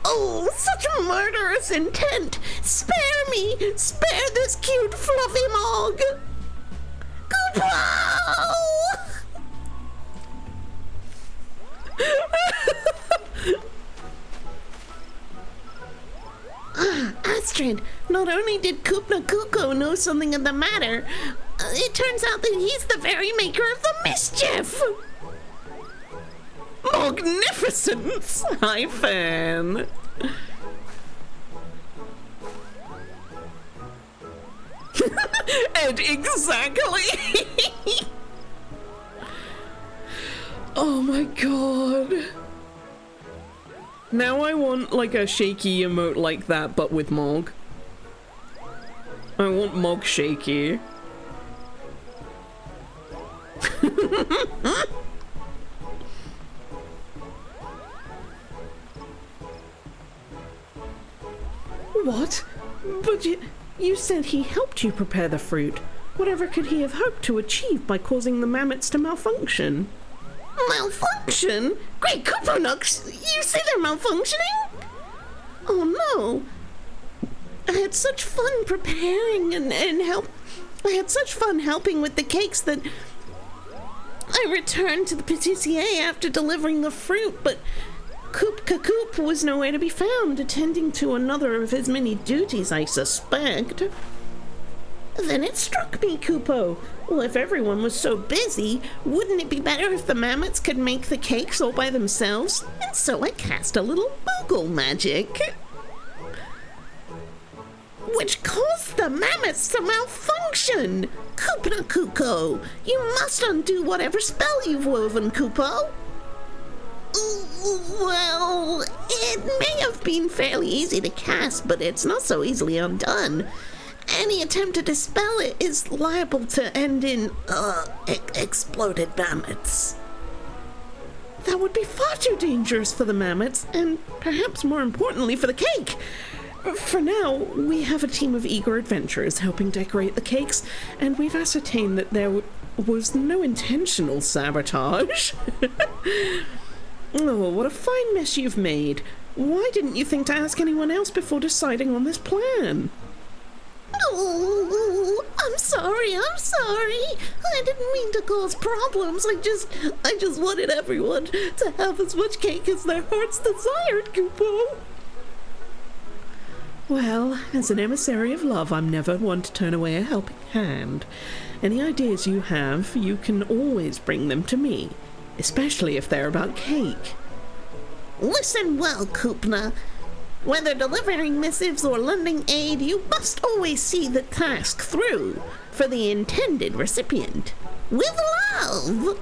Oh, such murderous intent! Spare me! Spare this cute fluffy Mog! Goodbye! Astrid, not only did Kuko know something of the matter, it turns out that he's the very maker of the mischief! Magnificence! Hi, fan. And exactly! Oh my god. Now I want like a shaky emote like that, but with Mog. I want Mog shaky. What? But you said he helped you prepare the fruit. Whatever could he have hoped to achieve by causing the mammoths to malfunction? Malfunction? Great Kooponux, you say they're malfunctioning? Oh no. I had such fun preparing and I had such fun helping with the cakes that I returned to the patissier after delivering the fruit, but Koop was nowhere to be found, attending to another of his many duties, I suspect. Then it struck me, Koopo. Well, if everyone was so busy, wouldn't it be better if the mammoths could make the cakes all by themselves? And so I cast a little Moogle magic, which caused the mammoths to malfunction. Kuko, you must undo whatever spell you've woven, Koopo. Well, it may have been fairly easy to cast, but it's not so easily undone. Any attempt to dispel it is liable to end in, exploded mammoths. That would be far too dangerous for the mammoths, and perhaps more importantly for the cake. For now, we have a team of eager adventurers helping decorate the cakes, and we've ascertained that there was no intentional sabotage. Oh, what a fine mess you've made. Why didn't you think to ask anyone else before deciding on this plan? Oh, I'm sorry. I didn't mean to cause problems. I just wanted everyone to have as much cake as their hearts desired, Koopo. Well, as an emissary of love, I'm never one to turn away a helping hand. Any ideas you have, you can always bring them to me, especially if they're about cake. Listen well, Koopna. Whether delivering missives or lending aid, you must always see the task through. for the intended recipient. With love!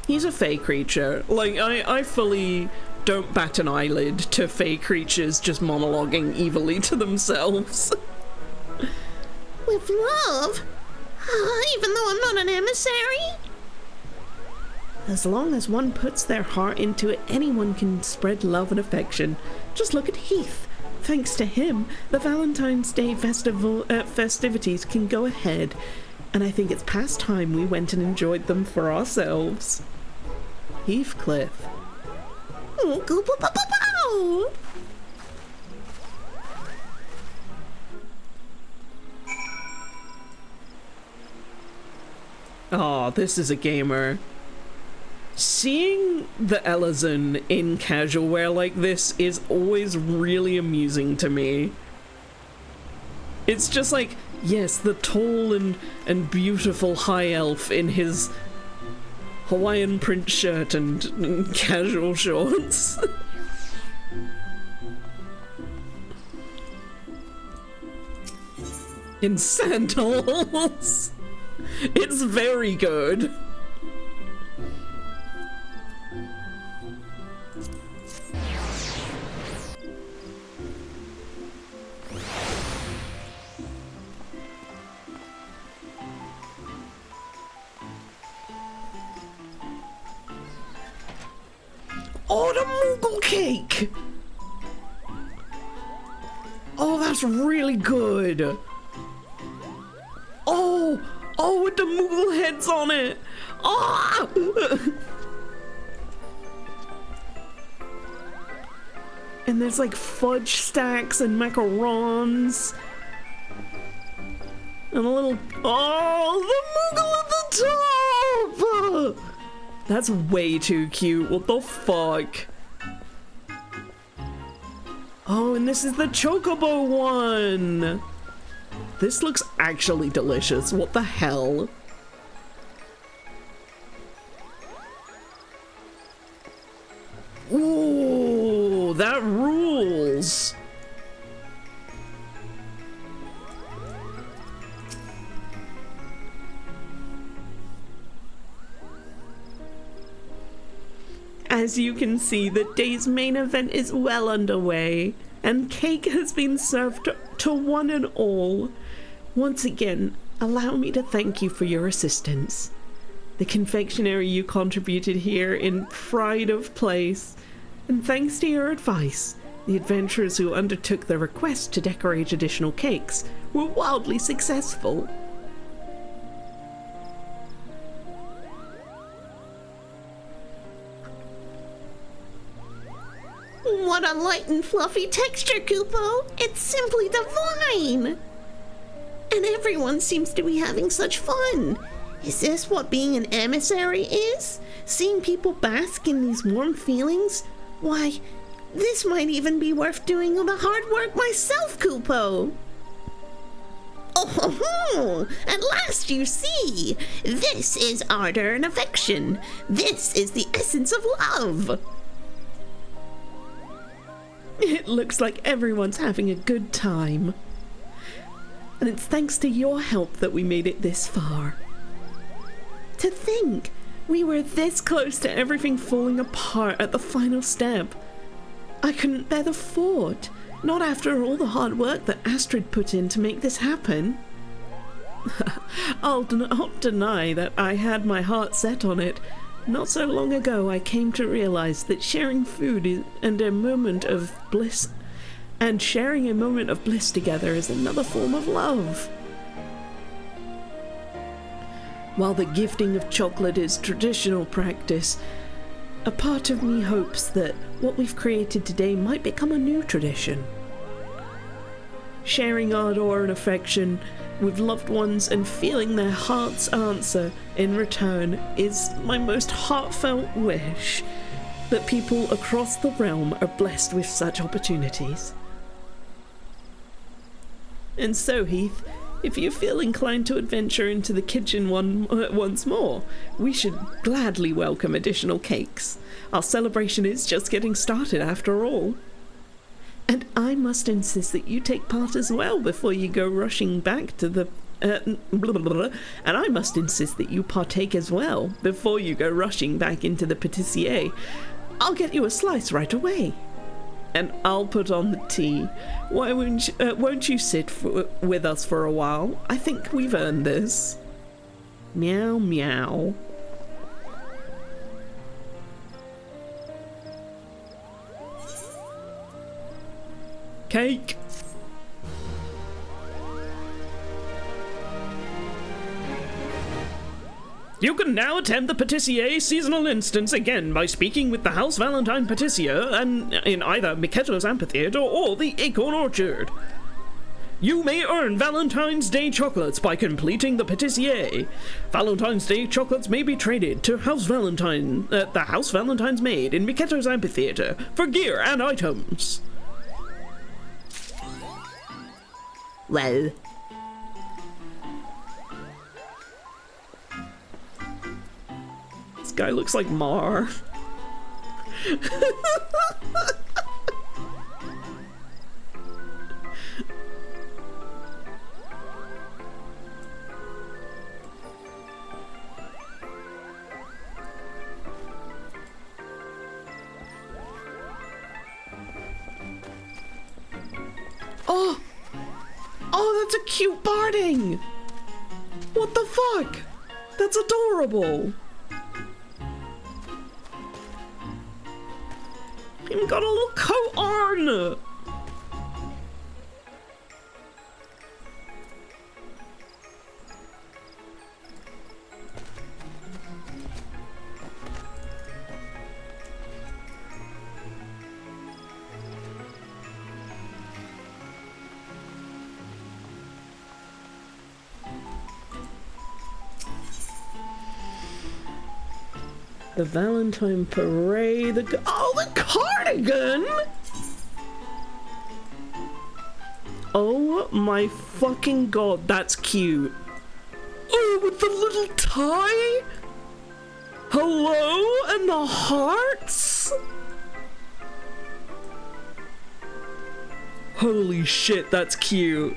He's a fey creature. Like, I fully don't bat an eyelid to fey creatures just monologuing evilly to themselves. With love? Even though I'm not an emissary? As long as one puts their heart into it, anyone can spread love and affection. Just look at Heath. Thanks to him, the Valentine's Day festivities can go ahead, and I think it's past time we went and enjoyed them for ourselves. Heathcliff. Oh, this is a gamer. Seeing the Elazon in casual wear like this is always really amusing to me. It's just like, yes, the tall and beautiful high elf in his Hawaiian print shirt and casual shorts. In sandals. It's very good. Oh, the Moogle cake! Oh, that's really good. Oh, with the Moogle heads on it. Oh! And there's like fudge stacks and macarons. And a little... Oh, the Moogle at the top! That's way too cute. What the fuck? Oh, and this is the Chocobo one. This looks actually delicious. What the hell? Ooh, that rules. As you can see, the day's main event is well underway, and cake has been served to one and all. Once again, allow me to thank you for your assistance. The confectionery you contributed here in pride of place, and thanks to your advice, the adventurers who undertook the request to decorate additional cakes were wildly successful. What a light and fluffy texture, Kupo! It's simply divine! And everyone seems to be having such fun. Is this what being an emissary is? Seeing people bask in these warm feelings? Why, this might even be worth doing all the hard work myself, Kupo! Oh, at last you see! This is ardor and affection. This is the essence of love. It looks like everyone's having a good time. And it's thanks to your help that we made it this far. To think, we were this close to everything falling apart at the final step. I couldn't bear the thought, not after all the hard work that Astrid put in to make this happen. I'll not deny that I had my heart set on it. Not so long ago, I came to realize that sharing food and a moment of bliss together is another form of love. While the gifting of chocolate is traditional practice, a part of me hopes that what we've created today might become a new tradition. Sharing ardor and affection with loved ones and feeling their heart's answer in return is my most heartfelt wish, that people across the realm are blessed with such opportunities. And so, Heath, if you feel inclined to adventure into the kitchen once more, we should gladly welcome additional cakes. Our celebration is just getting started after all. And I must insist that you take part as well before you go rushing back to the... blah, blah, blah. And I must insist that you partake as well before you go rushing back into the pâtissier. I'll get you a slice right away. And I'll put on the tea. Why won't you sit with us for a while? I think we've earned this. Meow, meow. Cake. You can now attend the Pâtissier seasonal instance again by speaking with the House Valentine Patissier and in either Miketo's Amphitheater or the Acorn Orchard. You may earn Valentine's Day chocolates by completing the Pâtissier. Valentine's Day chocolates may be traded to the House Valentine's Maid in Miketo's Amphitheater for gear and items. Well. This guy looks like Mar. Oh, that's a cute barding! What the fuck? That's adorable! Even got a little coat on! The Valentine Parade, the cardigan! Oh my fucking god, that's cute. Oh, with the little tie? Hello? And the hearts? Holy shit, that's cute.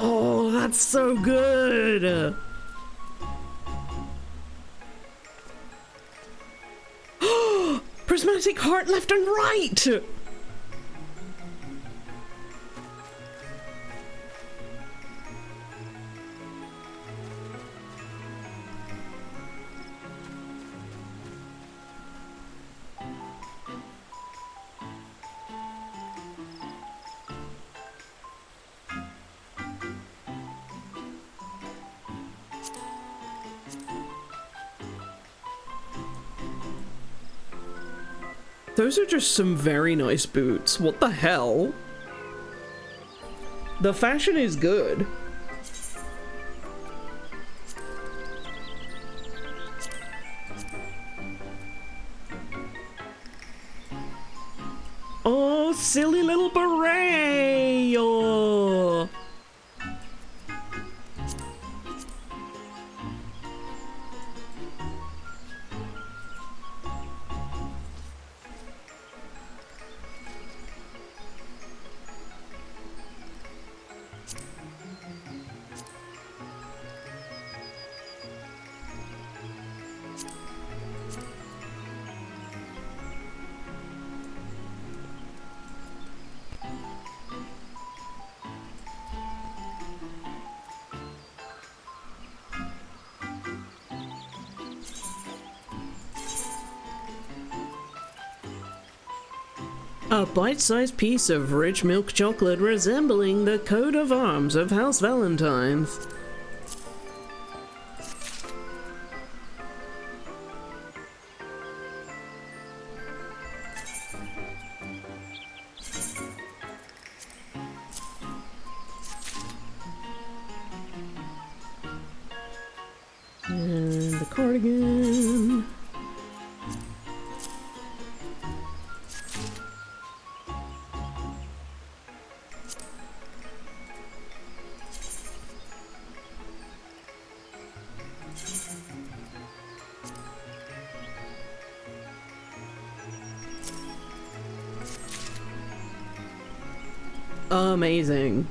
Oh, that's so good! Prismatic heart left and right! Those are just some very nice boots. What the hell? The fashion is good. Oh, silly little beret! Oh. A bite-sized piece of rich milk chocolate resembling the coat of arms of House Valentine's. And the cardigan. Amazing.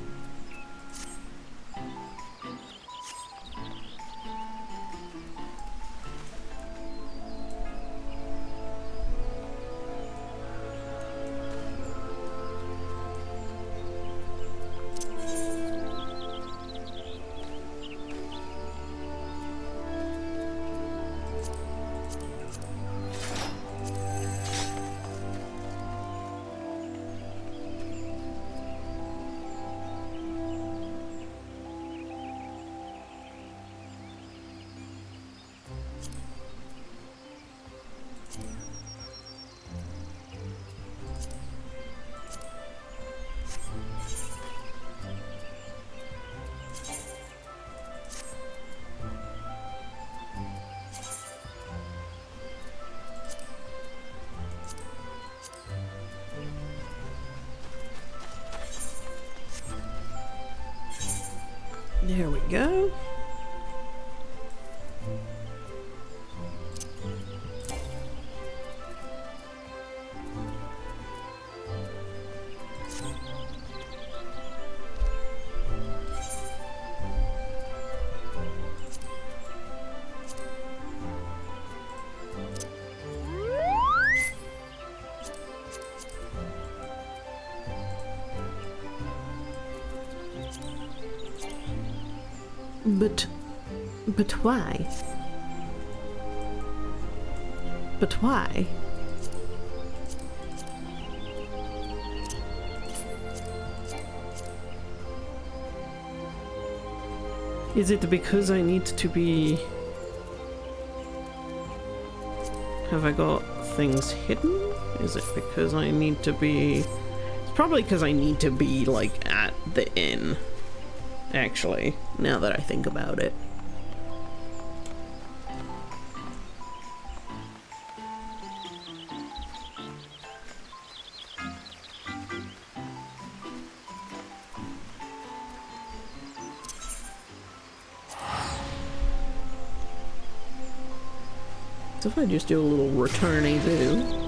There we go. But why? But why? Is it because I need to be... Have I got things hidden? Is it because I need to be... It's probably because I need to be, like, at the inn. Actually, now that I think about it. So if I just do a little return-a-voo.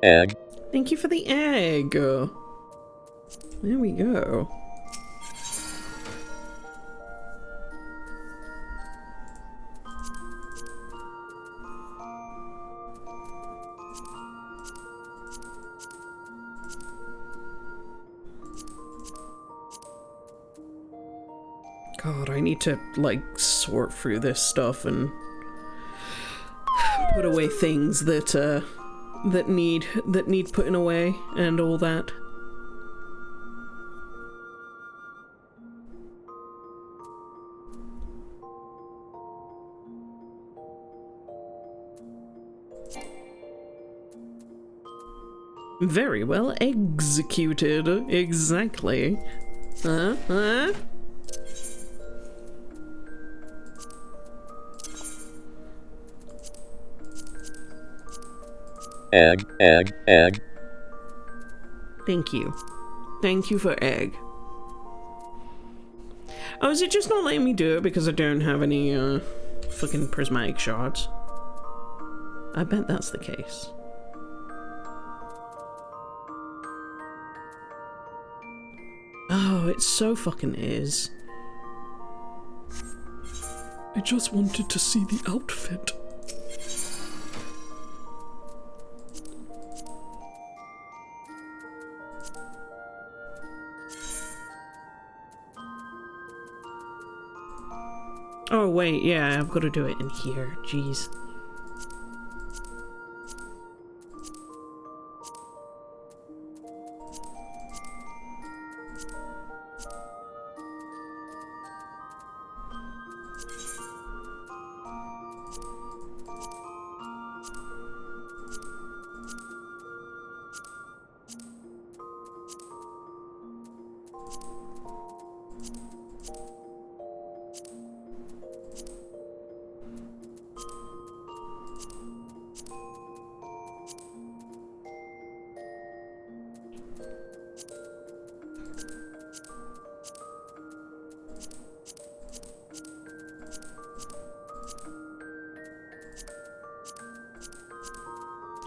Egg. Thank you for the egg. There we go. God, I need to, like, sort through this stuff and put away things that, that need putting away and all that. Very well executed. Exactly. Egg. Thank you. Thank you for egg. Oh, is it just not letting me do it because I don't have any, fucking prismatic shards? I bet that's the case. Oh, it so fucking is. I just wanted to see the outfit. Oh wait, yeah, I've got to do it in here. Jeez.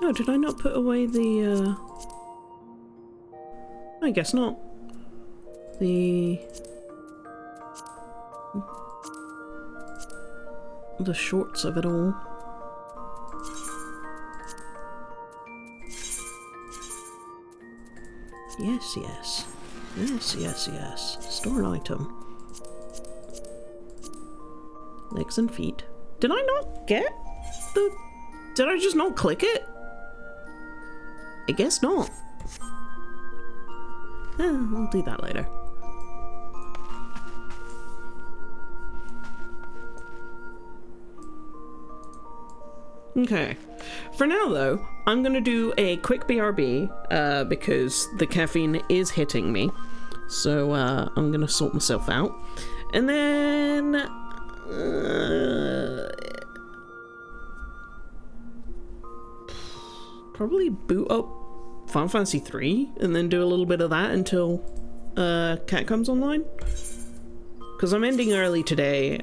Oh, did I not put away the, I guess not. The shorts of it all. Yes, yes. Yes, yes, yes. Store an item. Legs and feet. Did I not get the... Did I just not click it? I guess not. I'll do that later. Okay. For now, though, I'm gonna do a quick BRB, because the caffeine is hitting me. So, I'm gonna sort myself out. And then... probably boot up Final Fantasy 3 and then do a little bit of that until Cat comes online. Because I'm ending early today,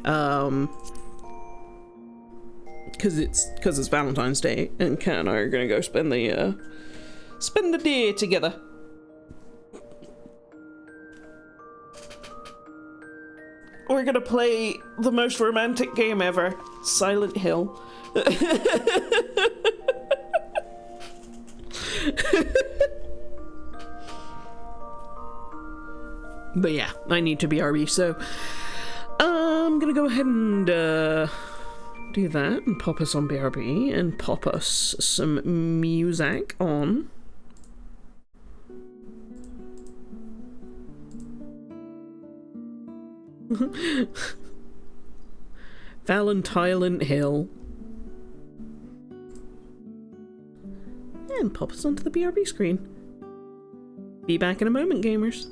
because it's Valentine's Day, and Cat and I are gonna go spend the day together. We're gonna play the most romantic game ever, Silent Hill. But yeah, I need to BRB, so I'm gonna go ahead and do that and pop us on BRB and pop us some music on. Valentine Hill. And pop us onto the BRB screen. Be back in a moment, gamers.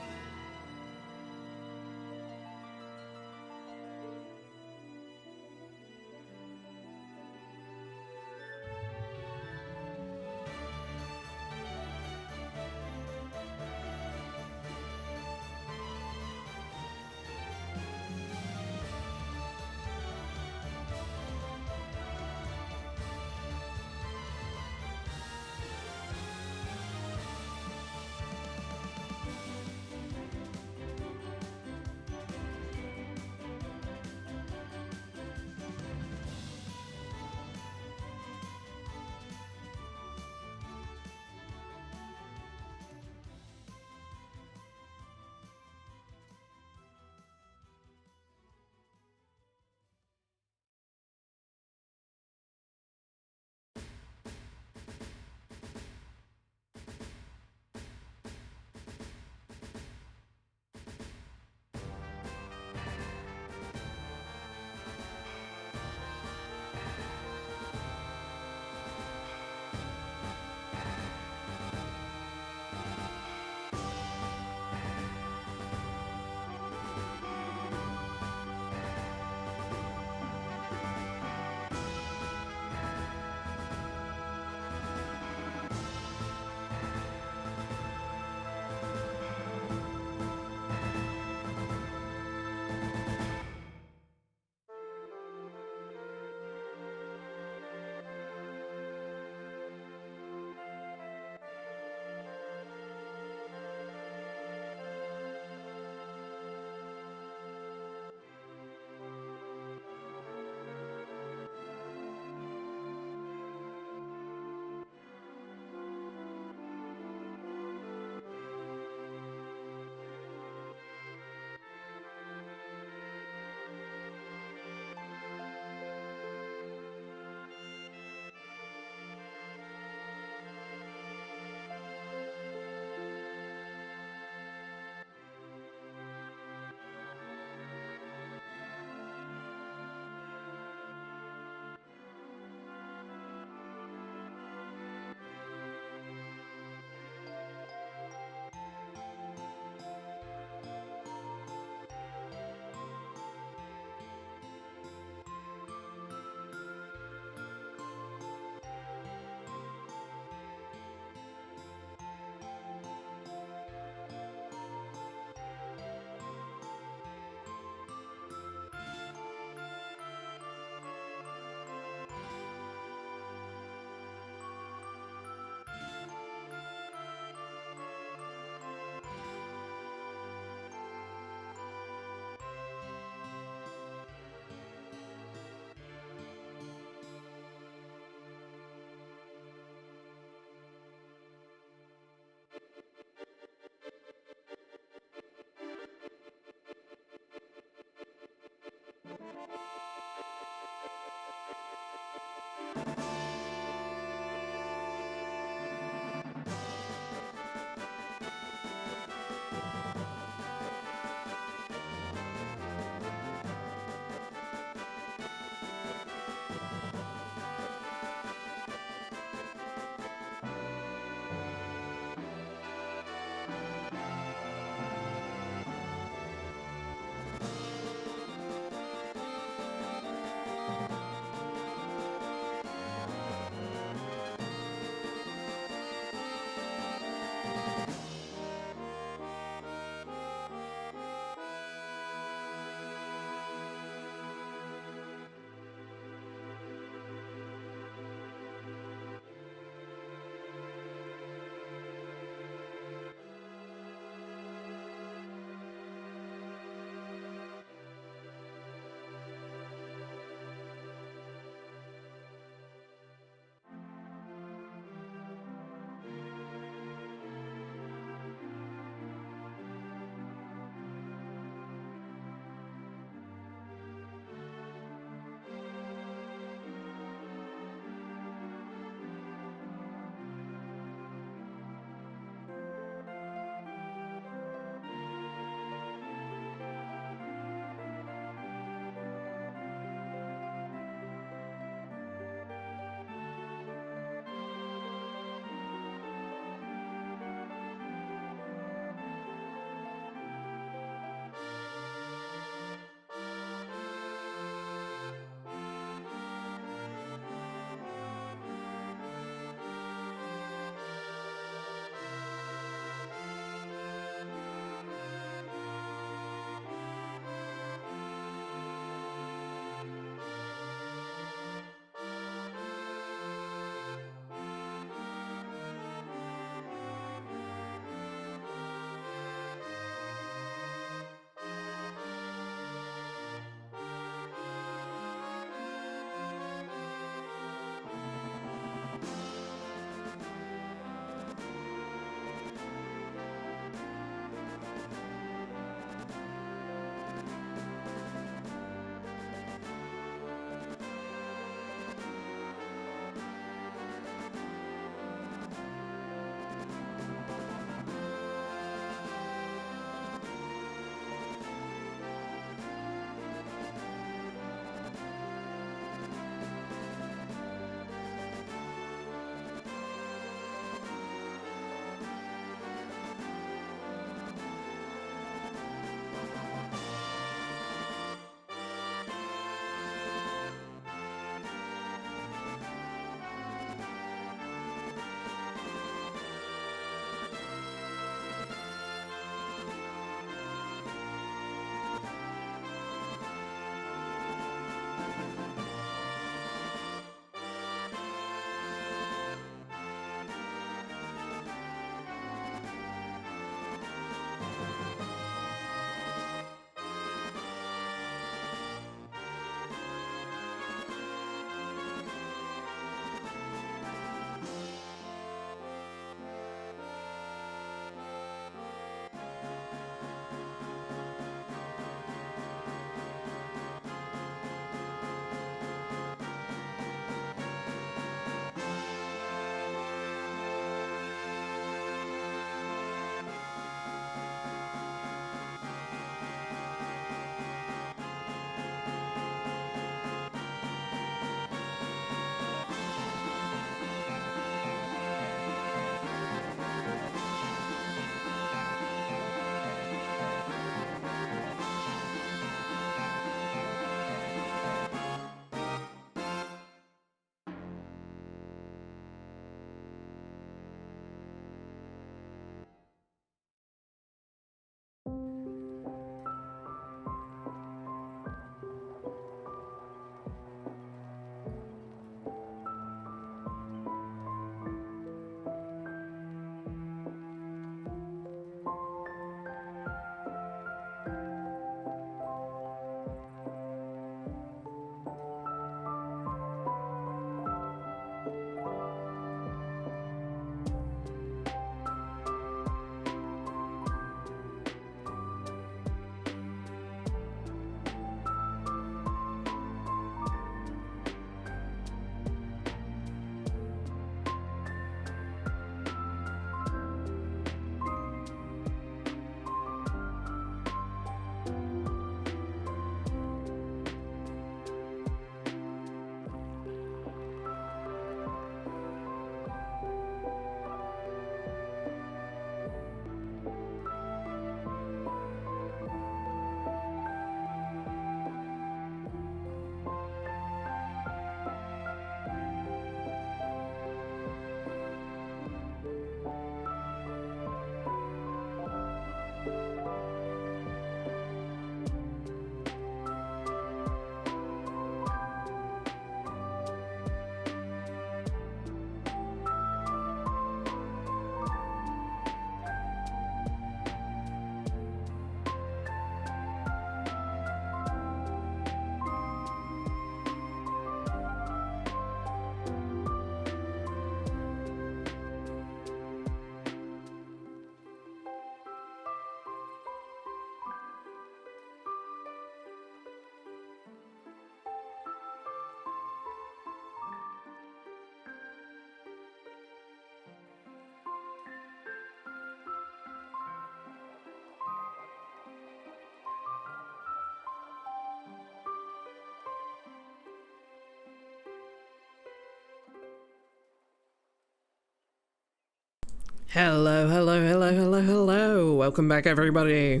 Hello, hello, hello, hello, hello. Welcome back, everybody.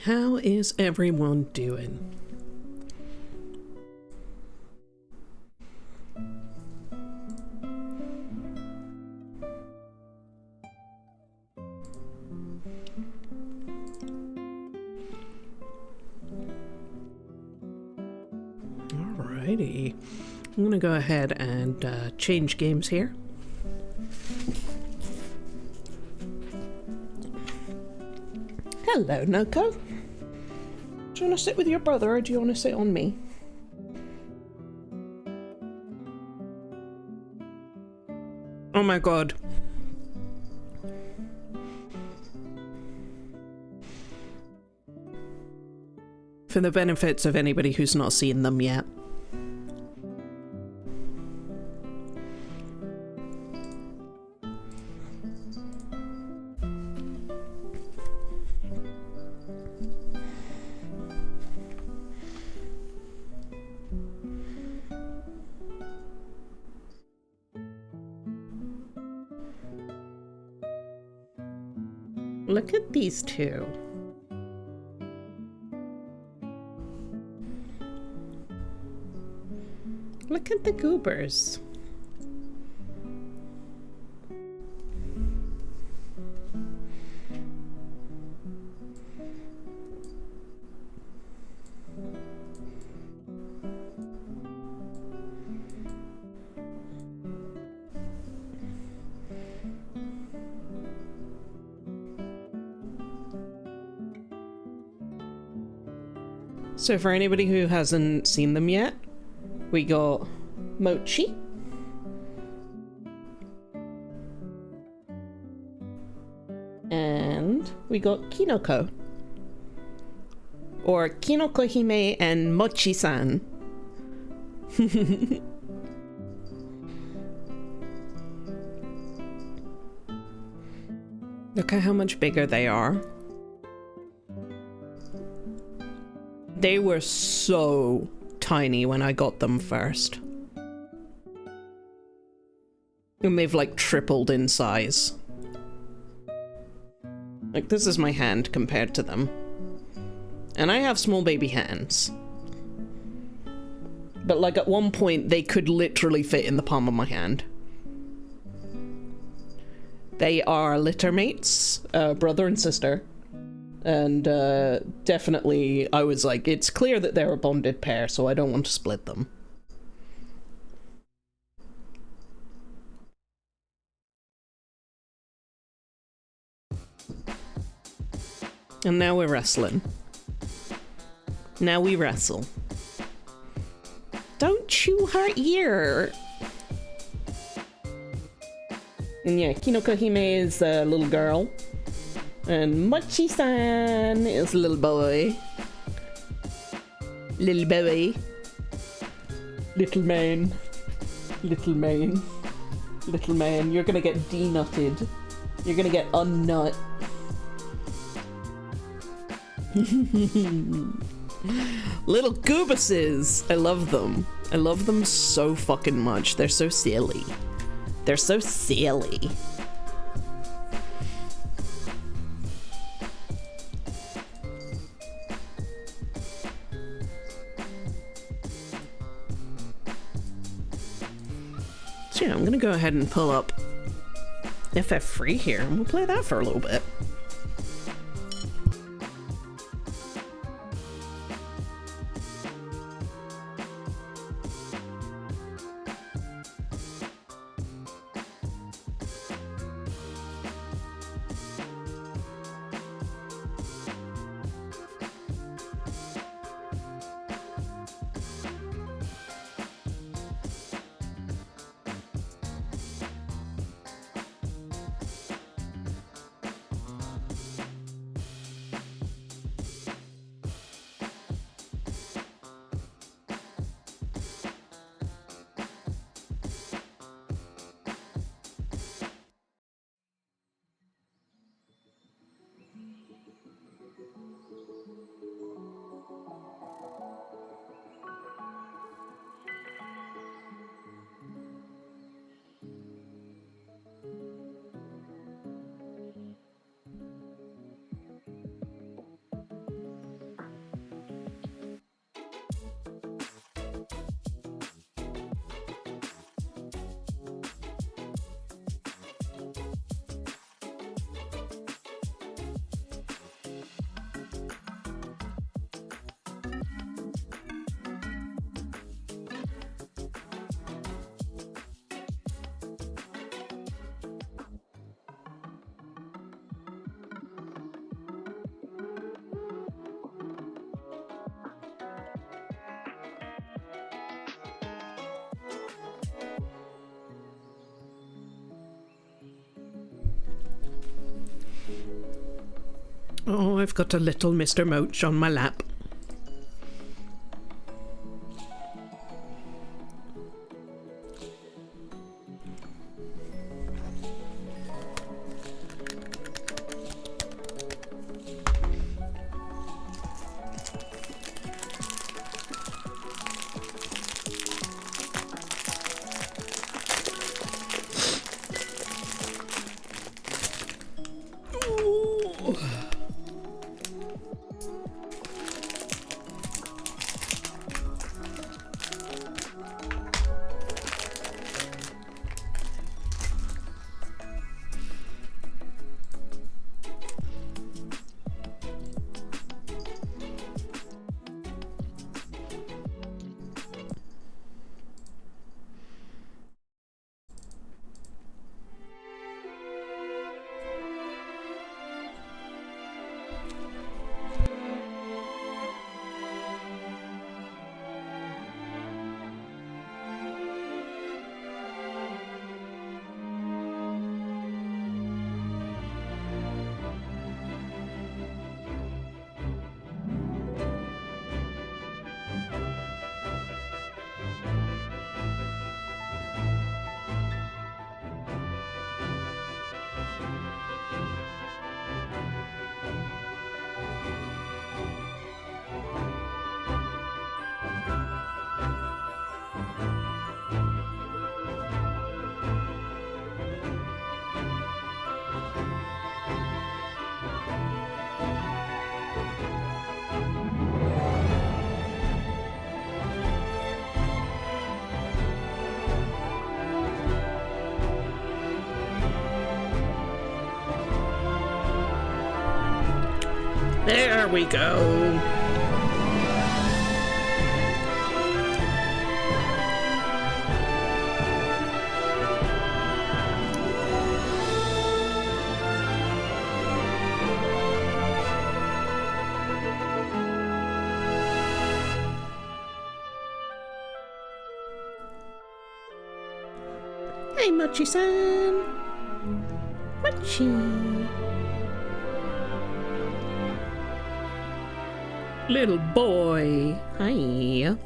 How is everyone doing? Alrighty. I'm gonna go ahead and change games here. Hello, Noko. Do you want to sit with your brother or do you want to sit on me? Oh my god. For the benefits of anybody who's not seen them yet. Look at these two. Look at the goobers. So for anybody who hasn't seen them yet, we got Mochi. And we got Kinoko. Or Kinoko Hime and Mochi-san. Look at how much bigger they are. They were so tiny when I got them first. And they've like tripled in size. Like, this is my hand compared to them. And I have small baby hands. But like at one point they could literally fit in the palm of my hand. They are litter mates, brother and sister. And definitely I was like, it's clear that they're a bonded pair, so I don't want to split them. And now we're wrestling. Now we wrestle. Don't chew her ear! And yeah, Kinoko Hime is a little girl. And Mochi-san is a little boy. Little boy. Little man. Little man. Little man. You're gonna get denutted. You're gonna get unnut. Little goobuses! I love them. I love them so fucking much. They're so silly. They're so silly. So yeah, I'm gonna go ahead and pull up FF3 here, and we'll play that for a little bit. Oh, I've got a little Mr. Moach on my lap. There we go. Hey, Mochi-san. Mochi. Little boy. Hi.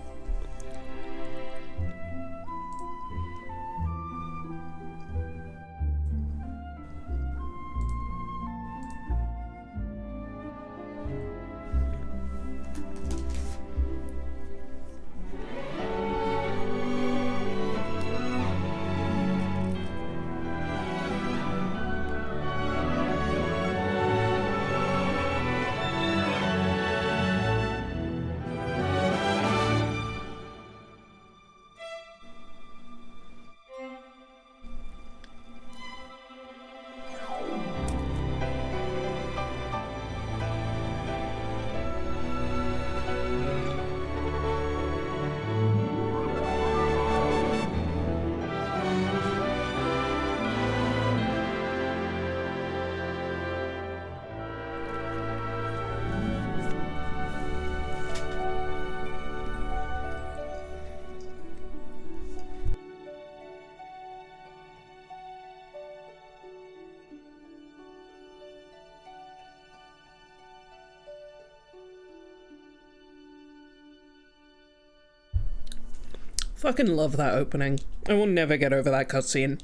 Fucking love that opening. I will never get over that cutscene.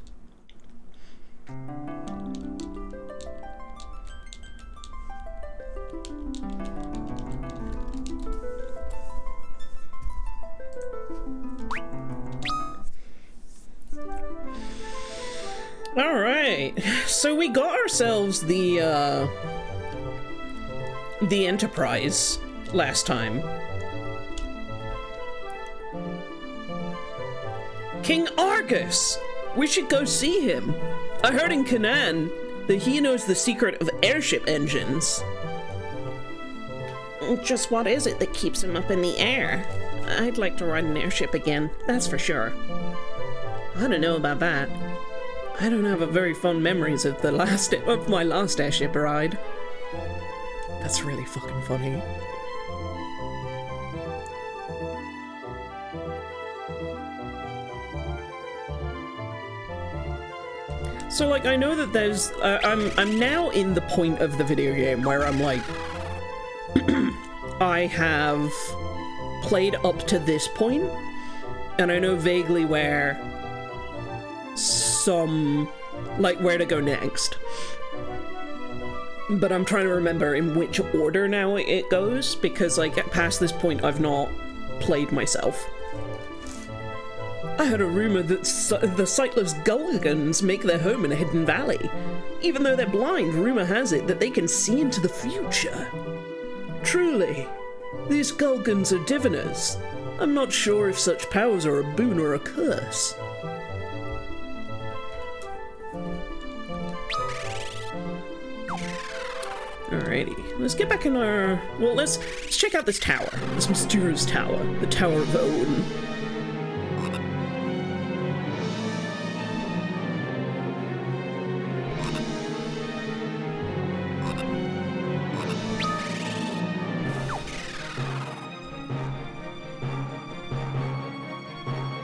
Alright, so we got ourselves the Enterprise last time. King Argus! We should go see him. I heard in Canaan that he knows the secret of airship engines. Just what is it that keeps him up in the air? I'd like to ride an airship again, that's for sure. I don't know about that. I don't have a very fond memories of my last airship ride. That's really fucking funny. So, like, I know that there's... I'm now in the point of the video game where I'm like... I have played up to this point, and I know vaguely where where to go next. But I'm trying to remember in which order now it goes, because, like, past this point I've not played myself. I heard a rumor that the sightless Gulligans make their home in a hidden valley. Even though they're blind, rumor has it that they can see into the future. Truly, these Gulgans are diviners. I'm not sure if such powers are a boon or a curse. Alrighty, let's get back in our... Well, let's check out this tower. This mysterious tower. The Tower of Owen.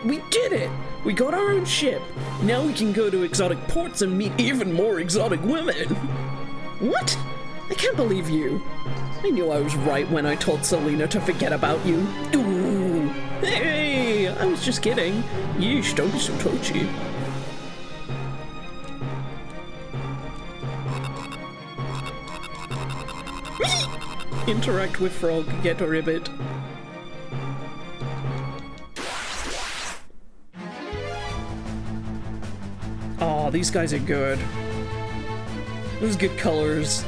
We did it! We got our own ship. Now we can go to exotic ports and meet even more exotic women. What? I can't believe you. I knew I was right when I told Selena to forget about you. Ooh. Hey, I was just kidding. Yeesh, don't be so touchy. Interact with frog, get a ribbit. Oh, these guys are good. Those good colors.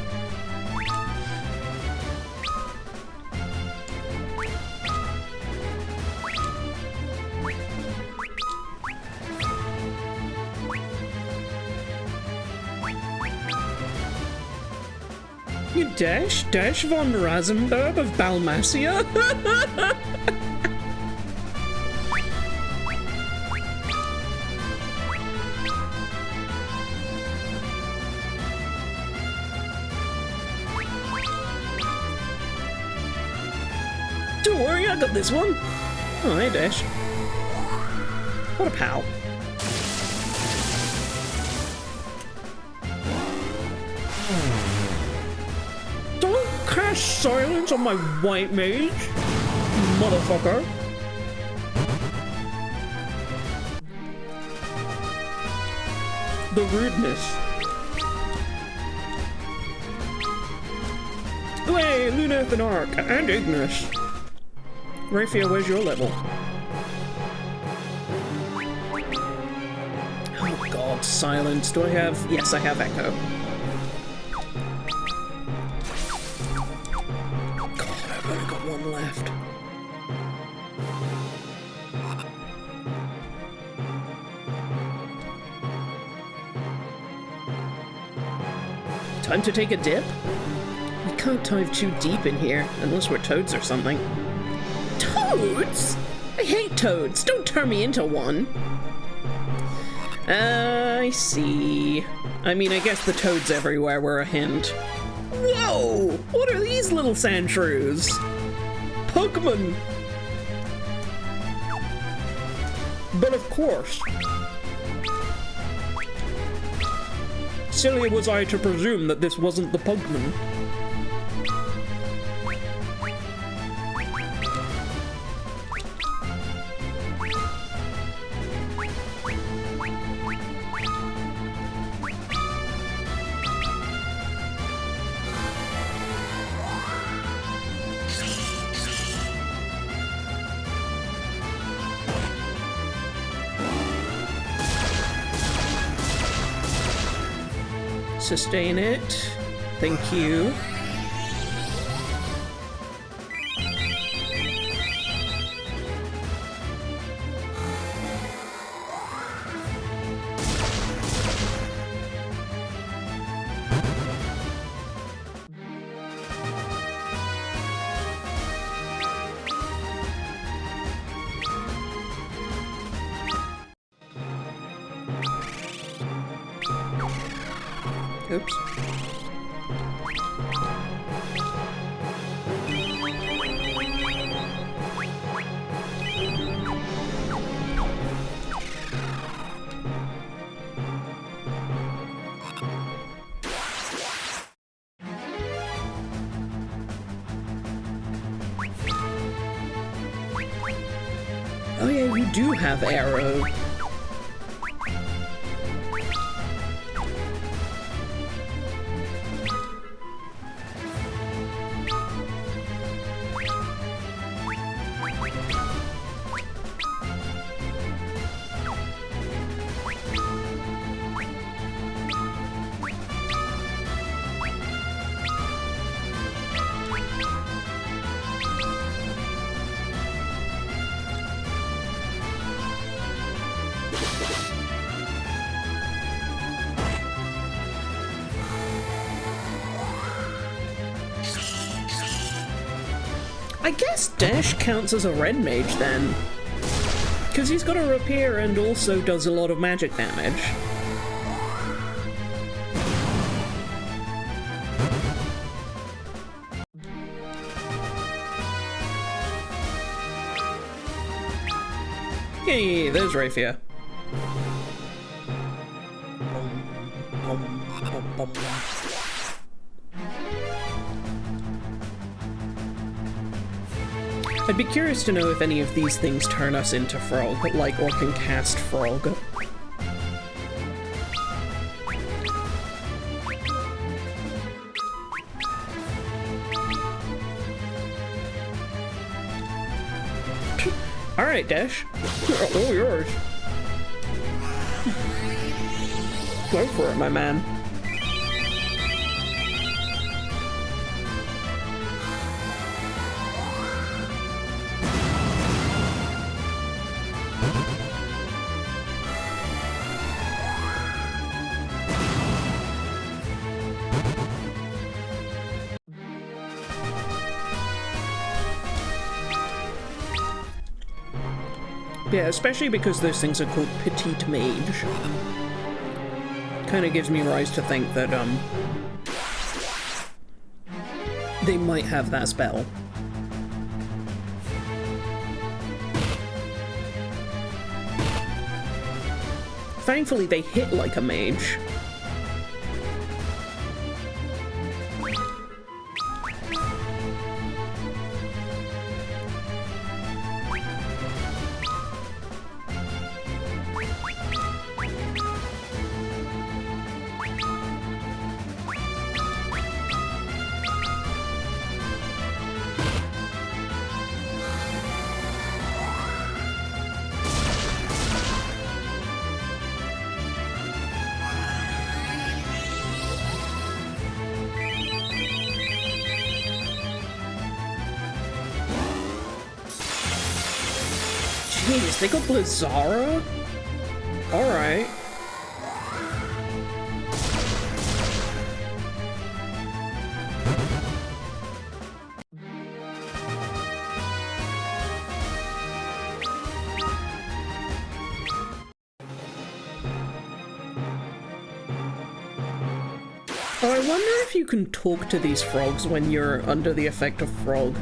You Dash von Rasenberg of Balmacia? Don't worry, I got this one. Oh, hey, Dash. What a pal. Don't cast silence on my white mage, motherfucker. The rudeness. Hey, Luneth and Arc, and Ignis. Raphia, where's your level? Oh god, silence. Do I have... Yes, I have Echo. God, I've only got one left. Time to take a dip? We can't dive too deep in here, unless we're toads or something. Toads? I hate toads. Don't turn me into one. I see. I mean, I guess the toads everywhere were a hint. Whoa! What are these little sand shrews? Pokemon! But of course. Silly was I to presume that this wasn't the Pokemon. Sustain it. Thank you. Oops. Oh, you do have arrow. I guess Dash counts as a red mage then. Because he's got a rapier and also does a lot of magic damage. Yay, there's Rapier. I'd be curious to know if any of these things turn us into frog, like, or can cast frog. Alright, Dash. Oh, yours. Go for it, my man. Yeah, especially because those things are called Petite Mage. Kind of gives me rise to think that, they might have that spell. Thankfully, they hit like a mage. Jeez, they got Blizzara? Alright. Oh, I wonder if you can talk to these frogs when you're under the effect of frog.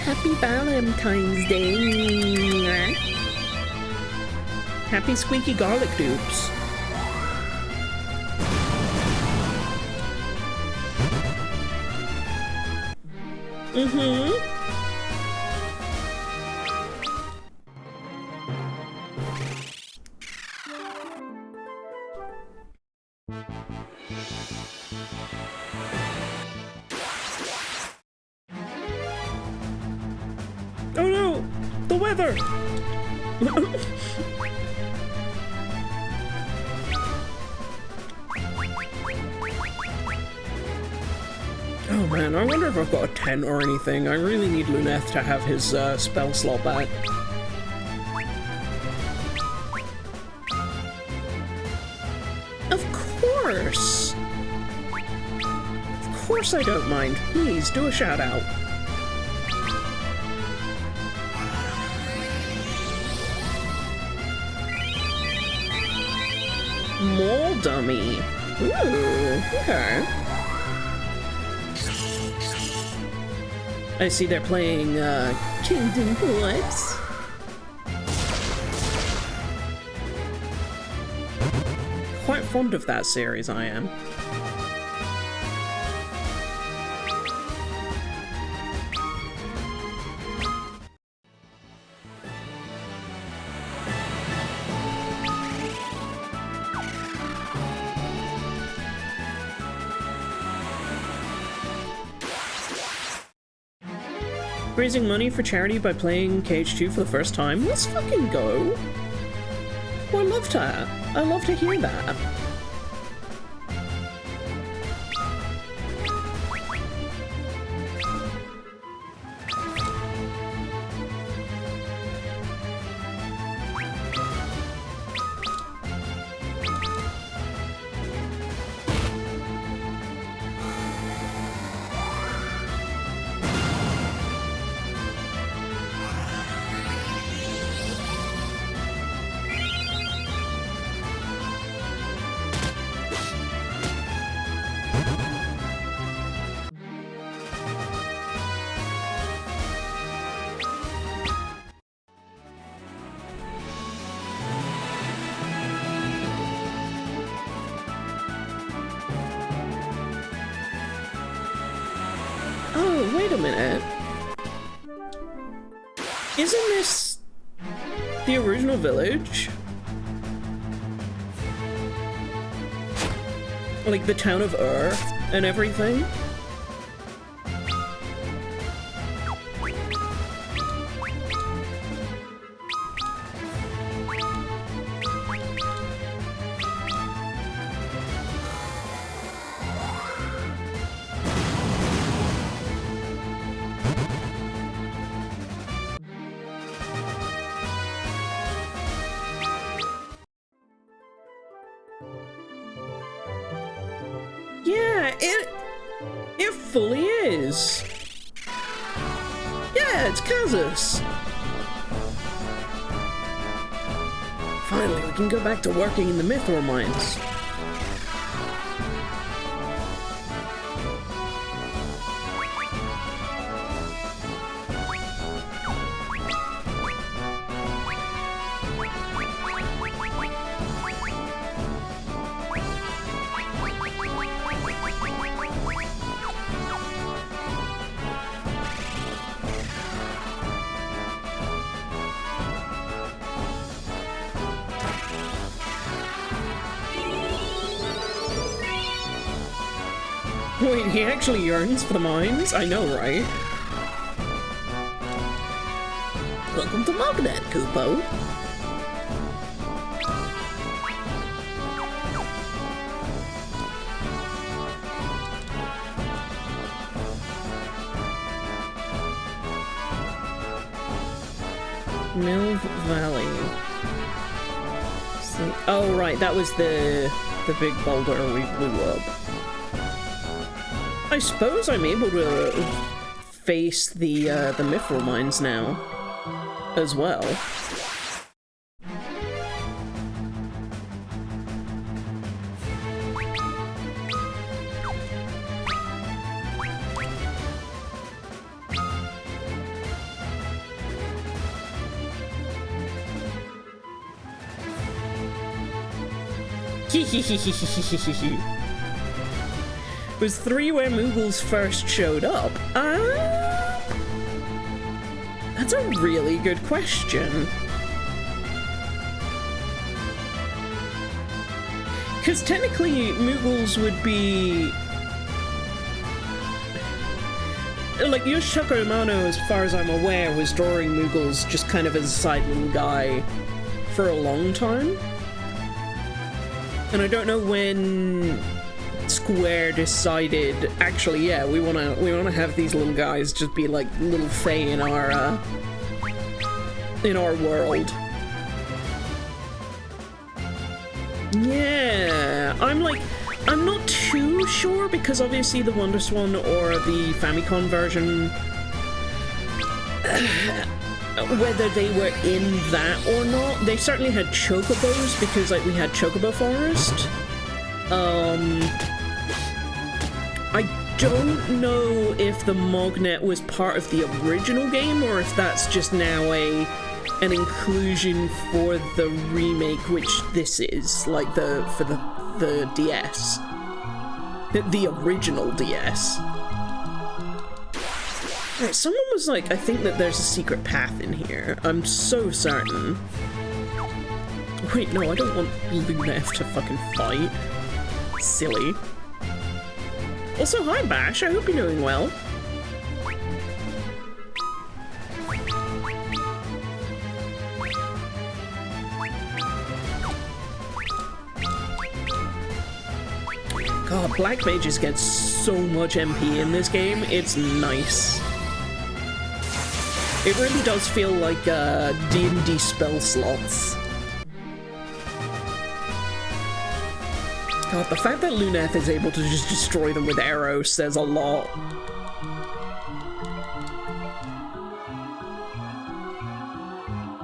Happy Valentine's Day. Happy squeaky garlic dupes. Oh no! The weather! Oh man, I wonder if I've got a 10 or anything. I really need Luneth to have his spell slot back. Of course! Of course I don't mind. Please, do a shout out. Mole dummy. Ooh, okay. I see they're playing, Kingdom Hearts. Quite fond of that series, I am. Raising money for charity by playing KH2 for the first time? Let's fucking go! Oh, I love that. I love to hear that. Oh, wait a minute. Isn't this the original village? Like the town of and everything? Yeah, it fully is. Yeah, it's Kazus. Finally, we can go back to working in the Mythor mines. Wait, he actually yearns for the mines? I know, right? Welcome to Magnet, Kupo. Mill Valley. Oh, right, that was the big boulder we blew up. I suppose I'm able to face the Mithril mines now, as well. Was 3 where Moogles first showed up? That's a really good question. Because technically, Moogles would be... Like, Yoshitaka Amano, as far as I'm aware, was drawing Moogles just kind of as a side little guy for a long time. And I don't know when Square decided, actually, yeah, we wanna have these little guys just be like little fae in our world. Yeah, I'm not too sure, because obviously the WonderSwan or the Famicom version, whether they were in that or not, they certainly had chocobos, because like we had Chocobo Forest. I don't know if the Mognet was part of the original game or if that's just now an inclusion for the remake, which this is, like for the DS. The original DS. Right, someone was like, I think that there's a secret path in here. I'm so certain. Wait, no, I don't want Lunef to fucking fight. Silly. Also, hi Bash, I hope you're doing well. God, Black Mages get so much MP in this game, it's nice. It really does feel like D&D spell slots. God, the fact that Luneth is able to just destroy them with arrows says a lot.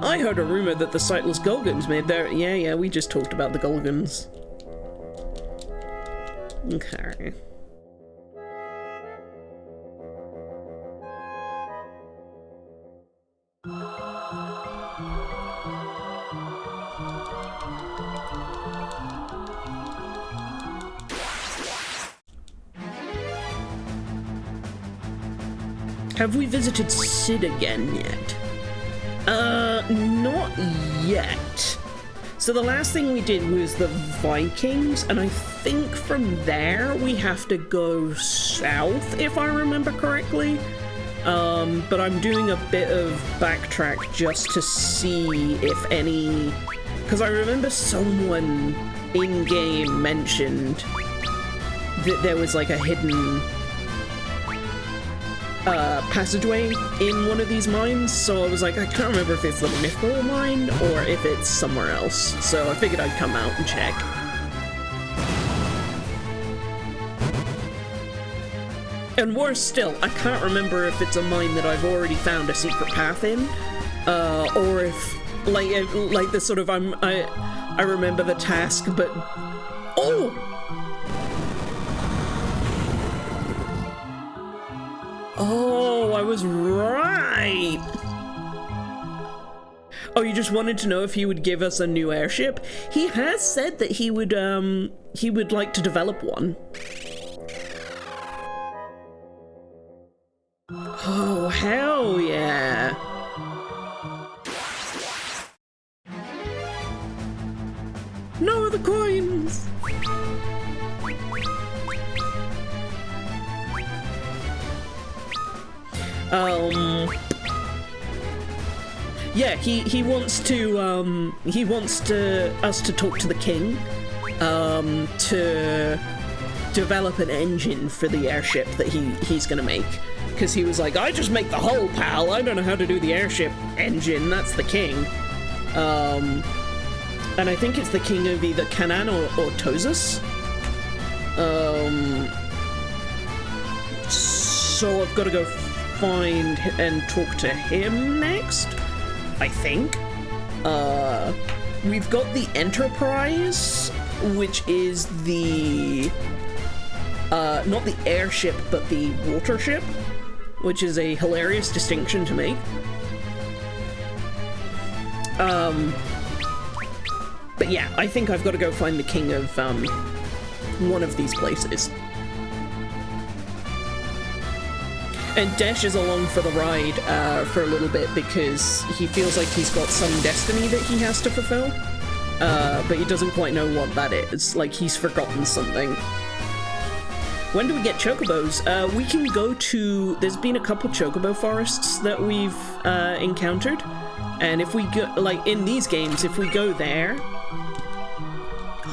I heard a rumor that the Sightless Gulgans made their... Yeah, we just talked about the Gulgans. Okay. Have we visited Sid again yet? Not yet. So the last thing we did was the Vikings, and I think from there we have to go south, if I remember correctly. But I'm doing a bit of backtrack just to see if any... Because I remember someone in-game mentioned that there was like a hidden passageway in one of these mines, so I was like, I can't remember if it's the Mithril mine or if it's somewhere else, so I figured I'd come out and check. And worse still, I can't remember if it's a mine that I've already found a secret path in, or if, like the sort of, I remember the task, but... Oh! Oh, I was right! Oh, you just wanted to know if he would give us a new airship? He has said that he would like to develop one. Oh, hell yeah! No, the coins! Yeah, he wants us to talk to the king, to develop an engine for the airship that he's gonna make. Because he was like, I just make the hull, pal, I don't know how to do the airship engine, that's the king. And I think it's the king of either Canaan or Tozus. So I've got to go find and talk to him next, I think. We've got the Enterprise, which is the not the airship but the water ship, which is a hilarious distinction to make. But yeah, I think I've got to go find the king of one of these places. And Desh is along for the ride for a little bit because he feels like he's got some destiny that he has to fulfill, but he doesn't quite know what that is. Like, he's forgotten something. When do we get chocobos? We can go to... There's been a couple chocobo forests that we've encountered, and if we go, like, in these games, if we go there...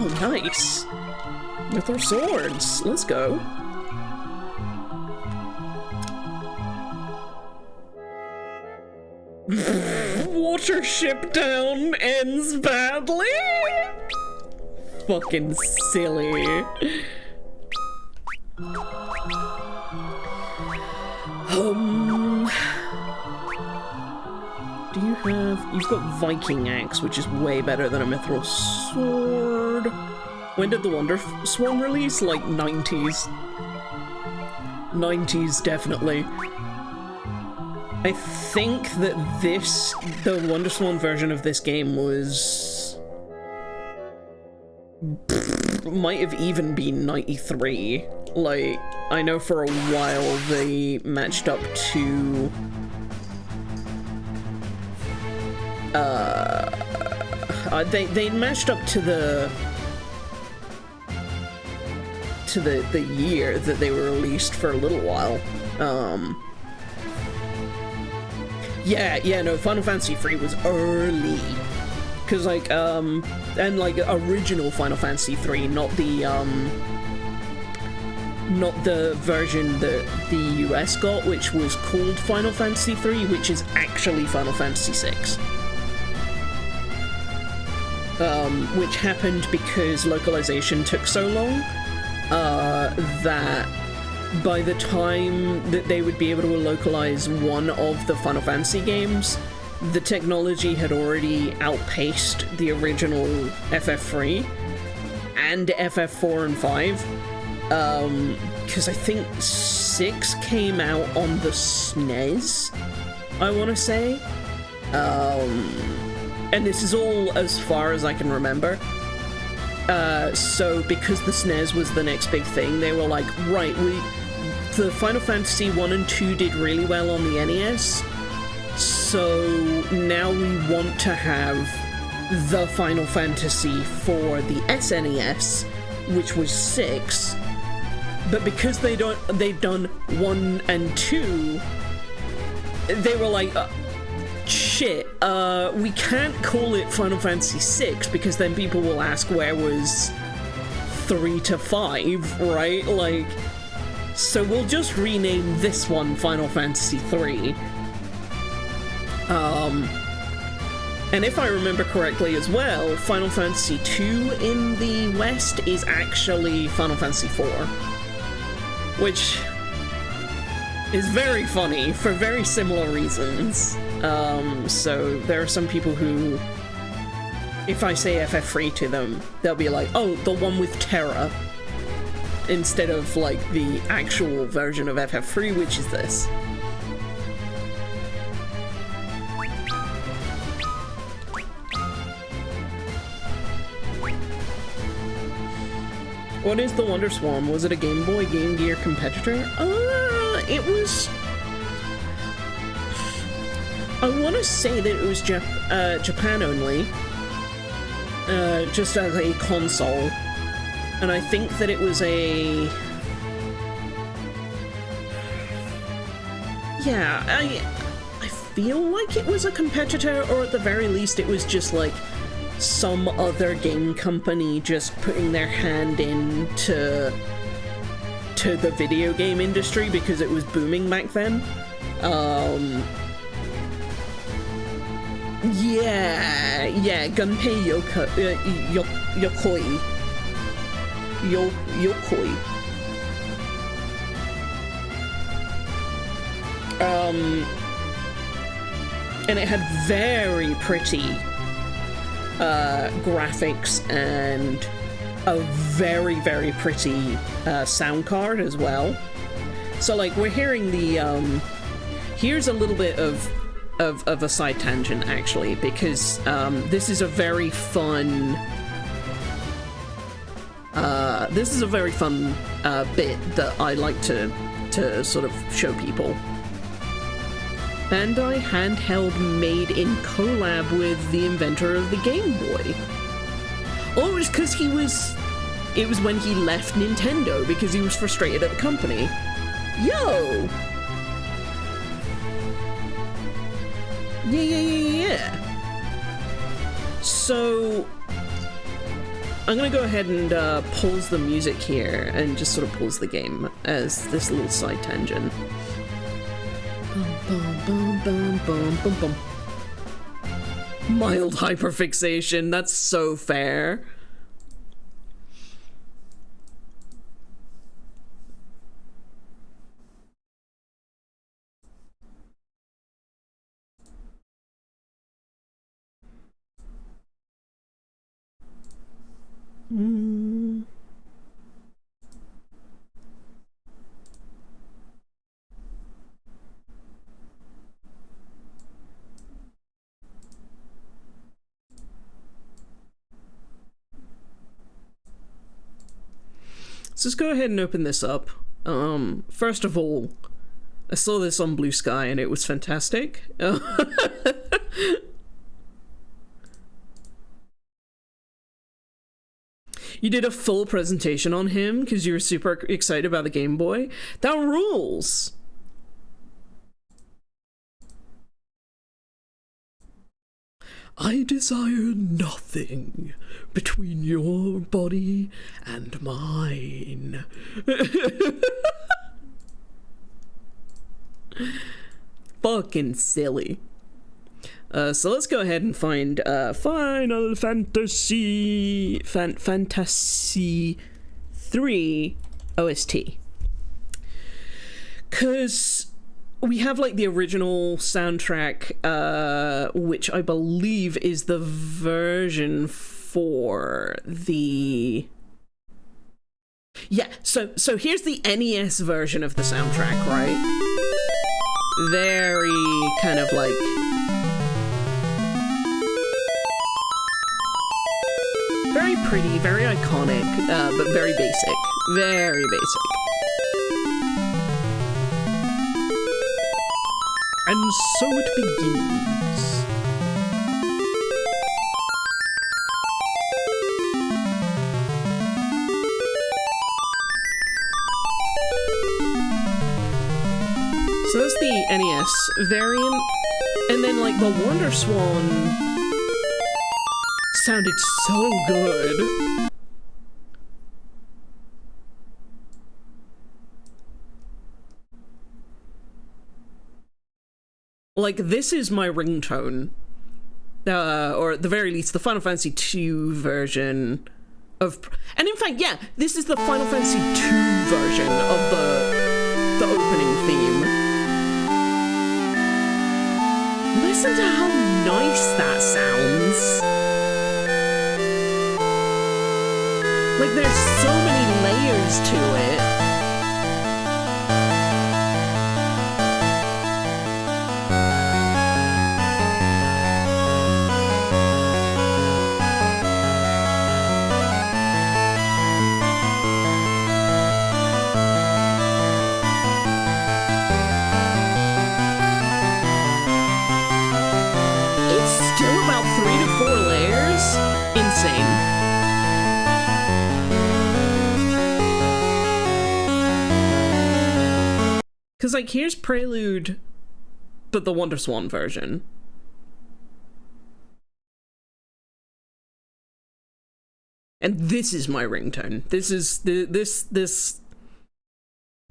Oh, nice! With our swords! Let's go. Water ship down ends badly? Fucking silly. Do you have... You've got Viking Axe, which is way better than a Mithril Sword. When did the Wonder Swan release? Like 90s. 90s, definitely. I think that the Wonder Swan version of this game was... might have even been 93. Like, I know for a while they matched up to... they matched up to the year that they were released for a little while. Yeah, no, Final Fantasy III was early. Cause like, and like original Final Fantasy III, not the version that the US got, which was called Final Fantasy III, which is actually Final Fantasy VI. Which happened because localization took so long, that by the time that they would be able to localize one of the Final Fantasy games, the technology had already outpaced the original FF3 and FF4 and 5. Because I think 6 came out on the SNES, I want to say. And this is all as far as I can remember. So because the SNES was the next big thing, they were like, right, the Final Fantasy 1 and 2 did really well on the NES, so now we want to have the Final Fantasy for the SNES, which was 6, but because they'd done 1 and 2, they were like, shit, we can't call it Final Fantasy VI because then people will ask where was 3 to 5, right? Like, so we'll just rename this one Final Fantasy III. And if I remember correctly as well, Final Fantasy II in the West is actually Final Fantasy IV, which is very funny for very similar reasons. So there are some people who, if I say FF3 to them, they'll be like, oh, the one with Terra, instead of like the actual version of FF3, which is this. What is the Wonder Swan? Was it a Game Boy, Game Gear competitor? It was... I want to say that it was Japan only, just as a console, and I think that it was a... Yeah, I feel like it was a competitor, or at the very least it was just like some other game company just putting their hand into the video game industry because it was booming back then. Yeah, Gunpei Yokoi. And it had very pretty graphics and a very, very pretty sound card as well. So like we're hearing the here's a little bit of a side tangent actually, because this is a very fun bit that I like to sort of show people. Bandai handheld made in collab with the inventor of the Game Boy. Oh, it was because it was when he left Nintendo because he was frustrated at the company. Yo! Yeah. So, I'm gonna go ahead and pause the music here and just sort of pause the game as this little side tangent. Mild hyperfixation, that's so fair. Let's just go ahead and open this up. First of all, I saw this on Blue Sky and it was fantastic. You did a full presentation on him because you were super excited about the Game Boy? That rules! I desire nothing between your body and mine. Fucking silly. So let's go ahead and find Final Fantasy Fantasy 3 OST. Cause we have like the original soundtrack, which I believe is the version for the... Yeah, so here's the NES version of the soundtrack, right? Very kind of like... very pretty, very iconic, but very basic. Very basic. And so it begins. So that's the NES variant, and then like the Wonder Swan sounded so good. Like, this is my ringtone. Or at the very least, the Final Fantasy II version of... And in fact, yeah, this is the Final Fantasy II version of the opening theme. Listen to how nice that sounds. Like, there's so many layers to it. Because, like, here's Prelude, but the Wonder Swan version. And this is my ringtone. This is this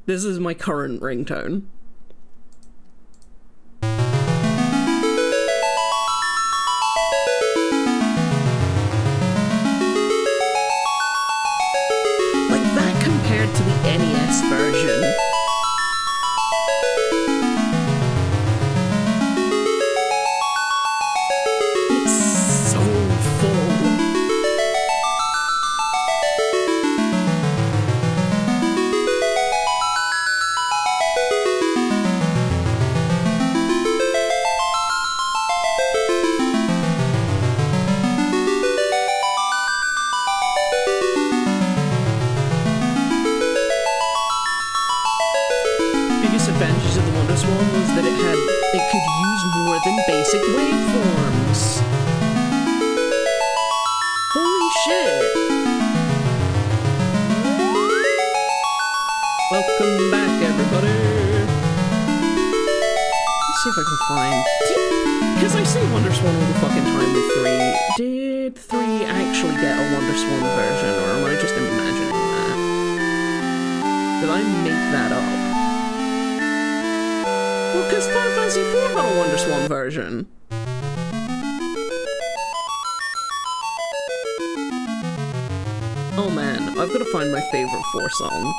is my current ringtone. Like, that compared to the NES version. Basic waveforms. Holy shit. Welcome back, everybody. Let's see if I can find... Because I say Wonder Swan all the fucking time with 3. Did 3 actually get a Wonder Swan version, or am I just imagining that? Did I make that up? Well, because Final Fantasy IV got a Wonder Swan version. Oh man, I've got to find my favorite 4 song.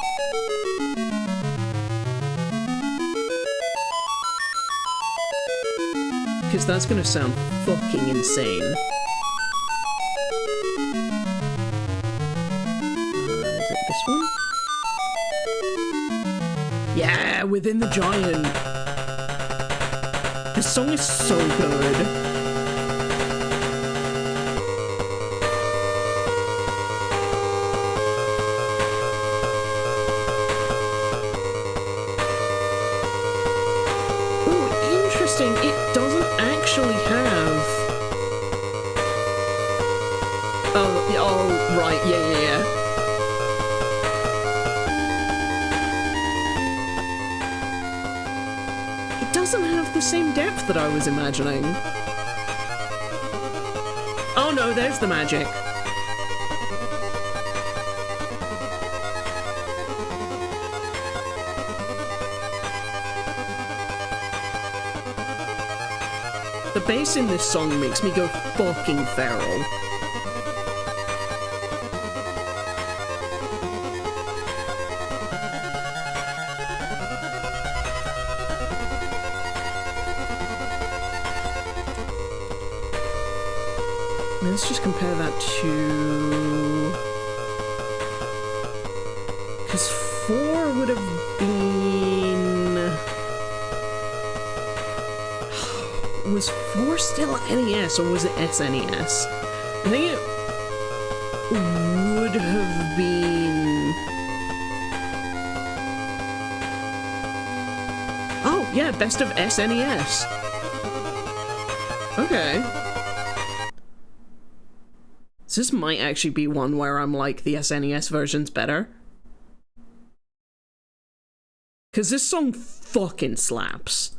Because that's going to sound fucking insane. Is it this one? Yeah, Within the Giant. This song is so good. Oh, right, yeah. It doesn't have the same depth that I was imagining. Oh no, there's the magic. The bass in this song makes me go fucking feral. Let's just compare that to... Because 4 would have been... Was 4 still NES or was it SNES? I think it would have been... Oh, yeah, best of SNES. Okay. So this might actually be one where I'm like, the SNES version's better. Because this song fucking slaps.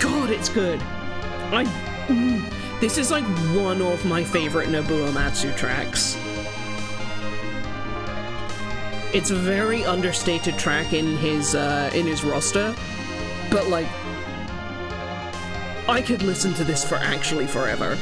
God, it's good. This is like one of my favorite Nobuo Uematsu tracks. It's a very understated track in his roster, but like, I could listen to this for actually forever.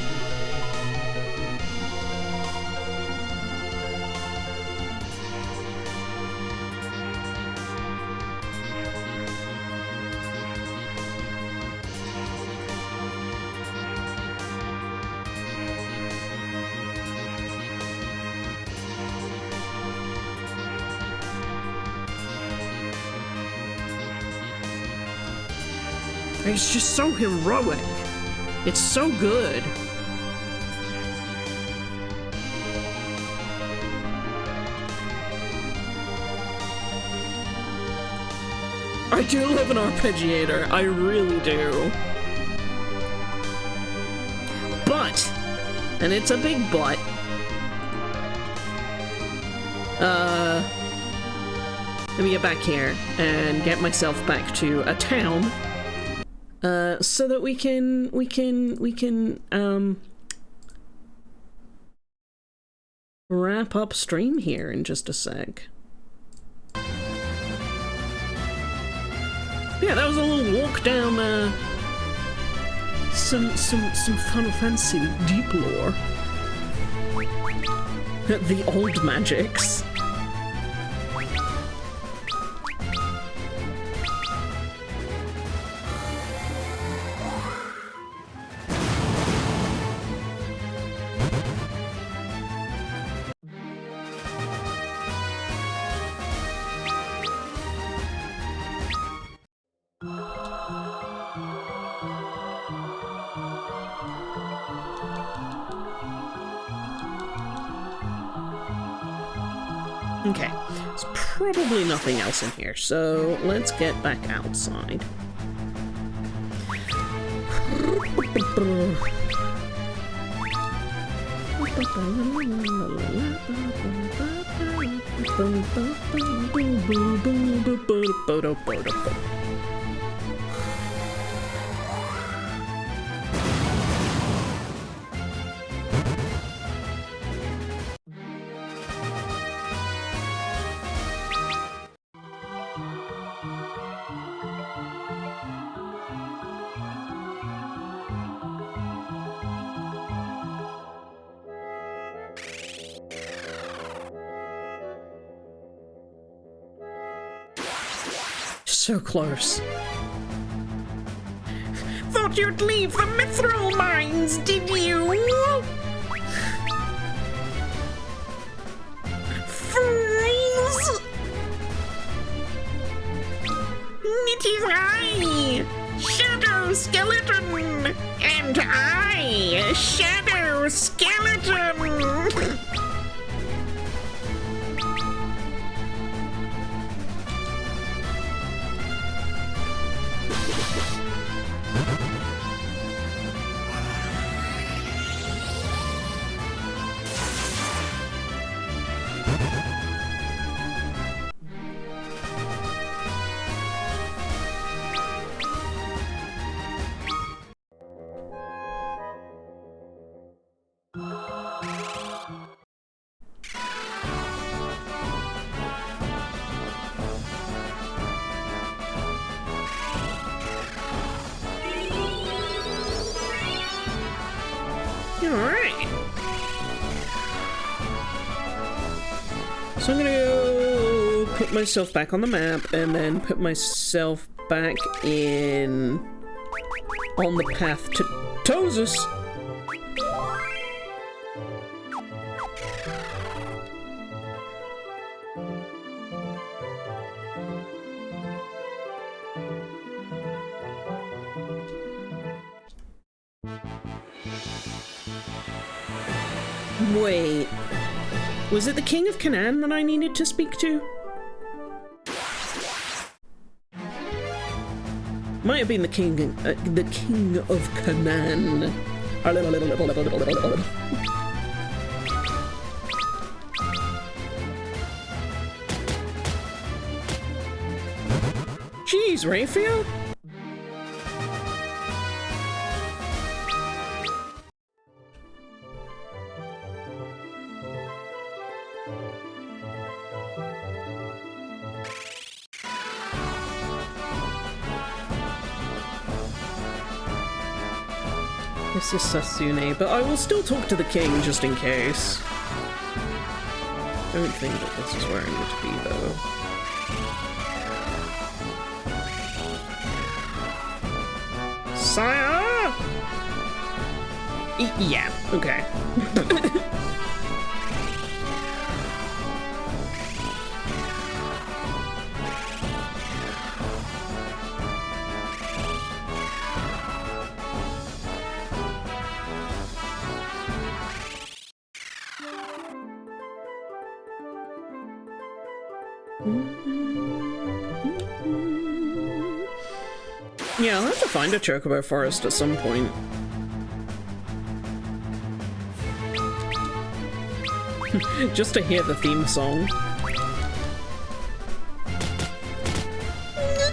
It's just so heroic. It's so good. I do love an arpeggiator. I really do. But, and it's a big but, let me get back here and get myself back to a town. So that we can wrap up stream here in just a sec. Yeah, that was a little walk down some Final Fantasy deep lore. The old magics. Okay, there's probably nothing else in here, so let's get back outside. So close. Thought you'd leave the mithril mines, did you? Fools! It is I, Shadow Skeleton, and I, Shadow Skeleton. Alright. So I'm gonna go put myself back on the map and then put myself back in on the path to Tozus. Wait, was it the King of Canaan that I needed to speak to? Might have been the King of Canaan. Jeez, Raphael? This is Sasune, but I will still talk to the king just in case. Don't think that this is where I need to be, though. Sire! Yeah, okay. Yeah, I'll have to find a chocobo forest at some point. Just to hear the theme song.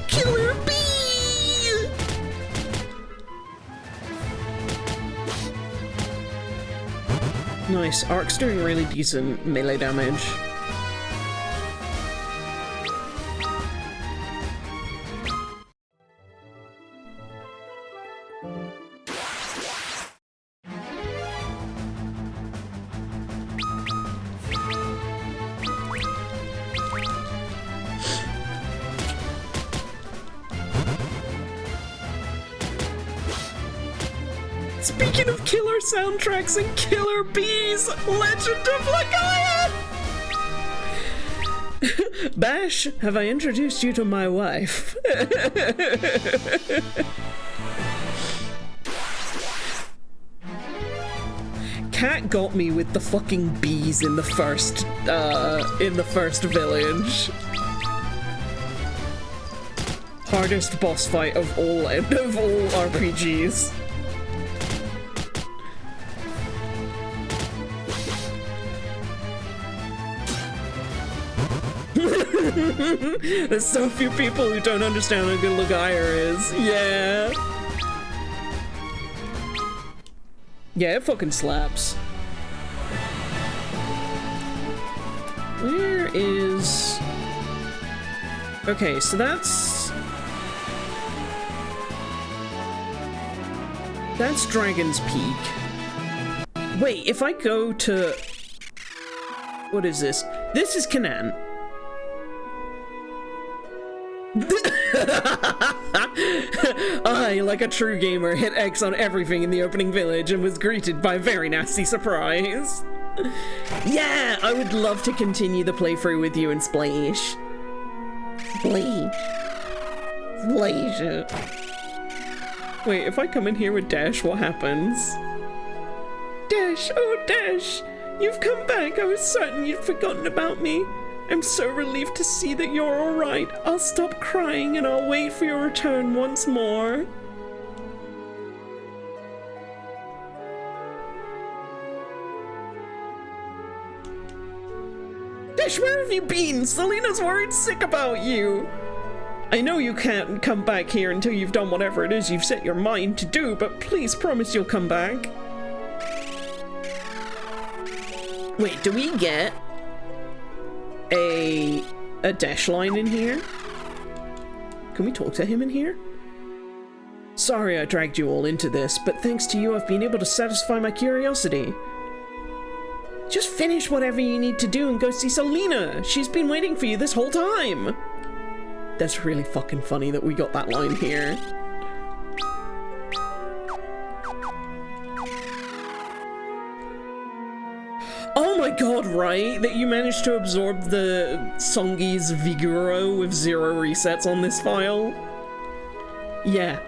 Killer bee! Nice. Ark's doing really decent melee damage. Speaking of killer soundtracks and killer bees, Legend of Legaia! Bash, have I introduced you to my wife? Cat got me with the fucking bees in the first village. Hardest boss fight of all RPGs. There's so few people who don't understand how good Legaia is. Yeah. Yeah, it fucking slaps. Where is... Okay, so that's Dragon's Peak. Wait, if I go to... What is this? This is Canaan. I, like a true gamer, hit X on everything in the opening village and was greeted by a very nasty surprise. Yeah, I would love to continue the playthrough with you and Splash. Splash. Wait, if I come in here with Dash, what happens? Dash, oh Dash, you've come back. I was certain you'd forgotten about me. I'm so relieved to see that you're alright. I'll stop crying and I'll wait for your return once more. Dash, where have you been? Selena's worried sick about you. I know you can't come back here until you've done whatever it is you've set your mind to do, but please promise you'll come back. Wait, do we get a Dash line in here? Can we talk to him in here? Sorry I dragged you all into this, but thanks to you I've been able to satisfy my curiosity. Just finish whatever you need to do and go see Selena. She's been waiting for you this whole time. That's really fucking funny that we got that line here. Oh my god, right? That you managed to absorb the Songi's Viguro with 0 resets on this file? Yeah,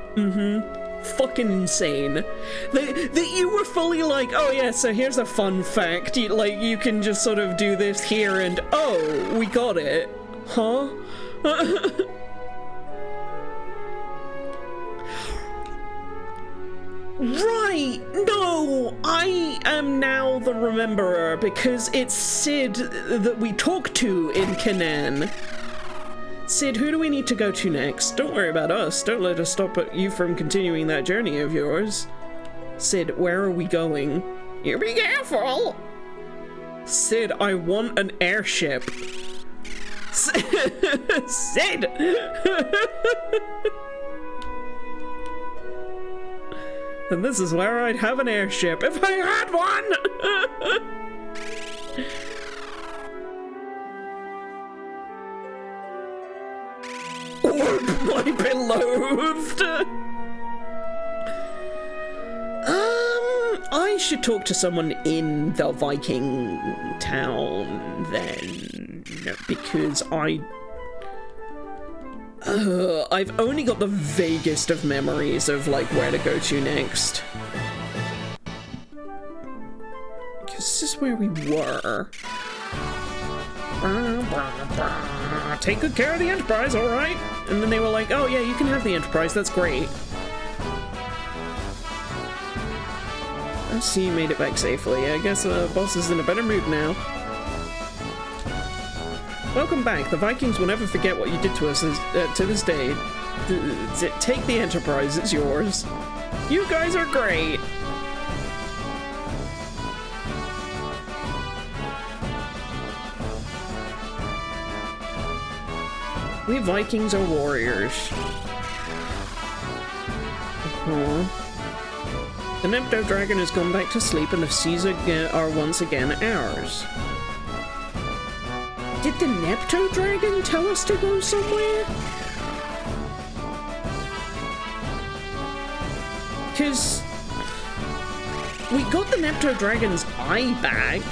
fucking insane. That you were fully like, oh yeah, so here's a fun fact. You can just sort of do this here and, oh, we got it. Huh? Right! No! I am now the rememberer because it's Sid that we talk to in Canaan. Sid, who do we need to go to next? Don't worry about us. Don't let us stop you from continuing that journey of yours. Sid, where are we going? You be careful! Sid, I want an airship. Sid! And this is where I'd have an airship if I had one! Orb my beloved! I should talk to someone in the Viking town then, because I've only got the vaguest of memories of like where to go to next. Because this is where we were. Take good care of the Enterprise, alright? And then they were like, oh yeah, you can have the Enterprise, that's great. I see you made it back safely. I guess the boss is in a better mood now. Welcome back. The Vikings will never forget what you did to us to this day. Take the Enterprise, it's yours. You guys are great. We Vikings are warriors. The Nepto Dragon has gone back to sleep and the seas are once again ours. Did the Nepto Dragon tell us to go somewhere? Because we got the Nepto Dragon's eye back.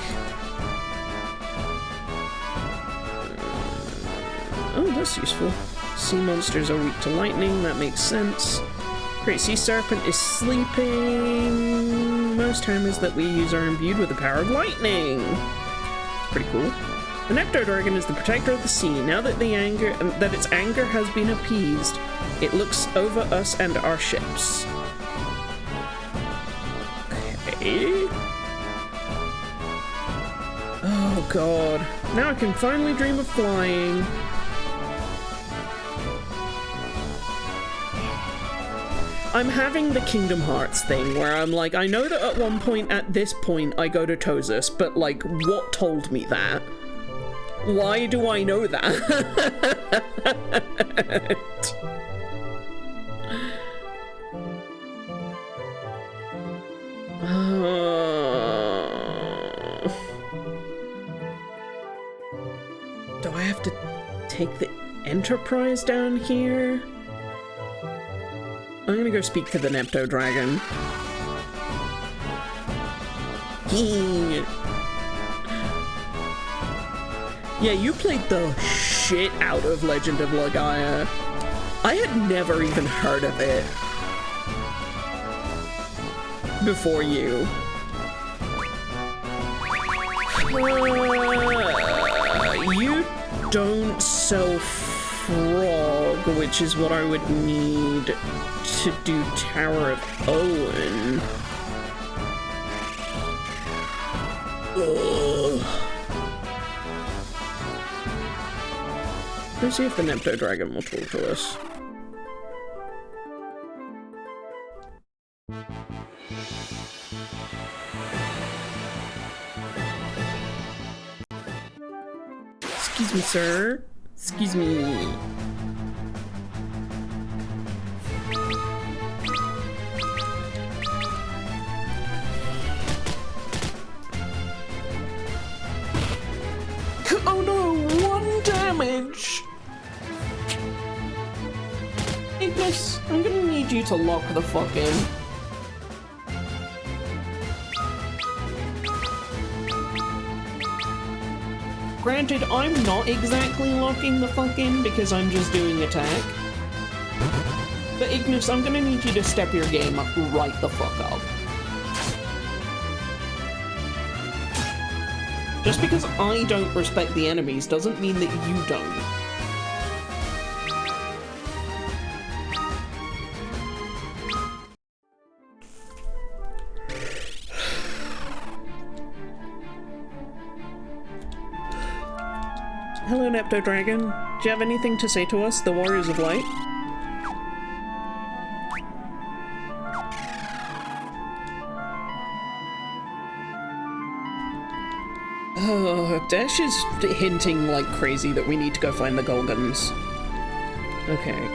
Oh, that's useful. Sea monsters are weak to lightning, that makes sense. Great Sea Serpent is sleeping. Most timers that we use are imbued with the power of lightning. It's pretty cool. The Nepto Dragon is the protector of the sea. Now that its anger has been appeased, it looks over us and our ships. Okay. Oh god. Now I can finally dream of flying. I'm having the Kingdom Hearts thing where I'm like, I know that at one point at this point I go to Tozus, but like, what told me that? Why do I know that? Do I have to take the Enterprise down here? I'm gonna go speak to the Nepto Dragon. Yeah, you played the shit out of Legend of Legaia. I had never even heard of it before you. You don't sell frog, which is what I would need to do Tower of Owen. Ugh. Let's see if the Nepto Dragon will talk to us. Excuse me, sir. Excuse me. Oh no, 1 damage! Ignis, I'm gonna need you to lock the fuck in. Granted, I'm not exactly locking the fuck in because I'm just doing attack. But Ignis, I'm gonna need you to step your game up right the fuck up. Just because I don't respect the enemies doesn't mean that you don't. Hello, Nepto Dragon. Do you have anything to say to us, the Warriors of Light? Oh, Dash is hinting like crazy that we need to go find the Golgons. Okay.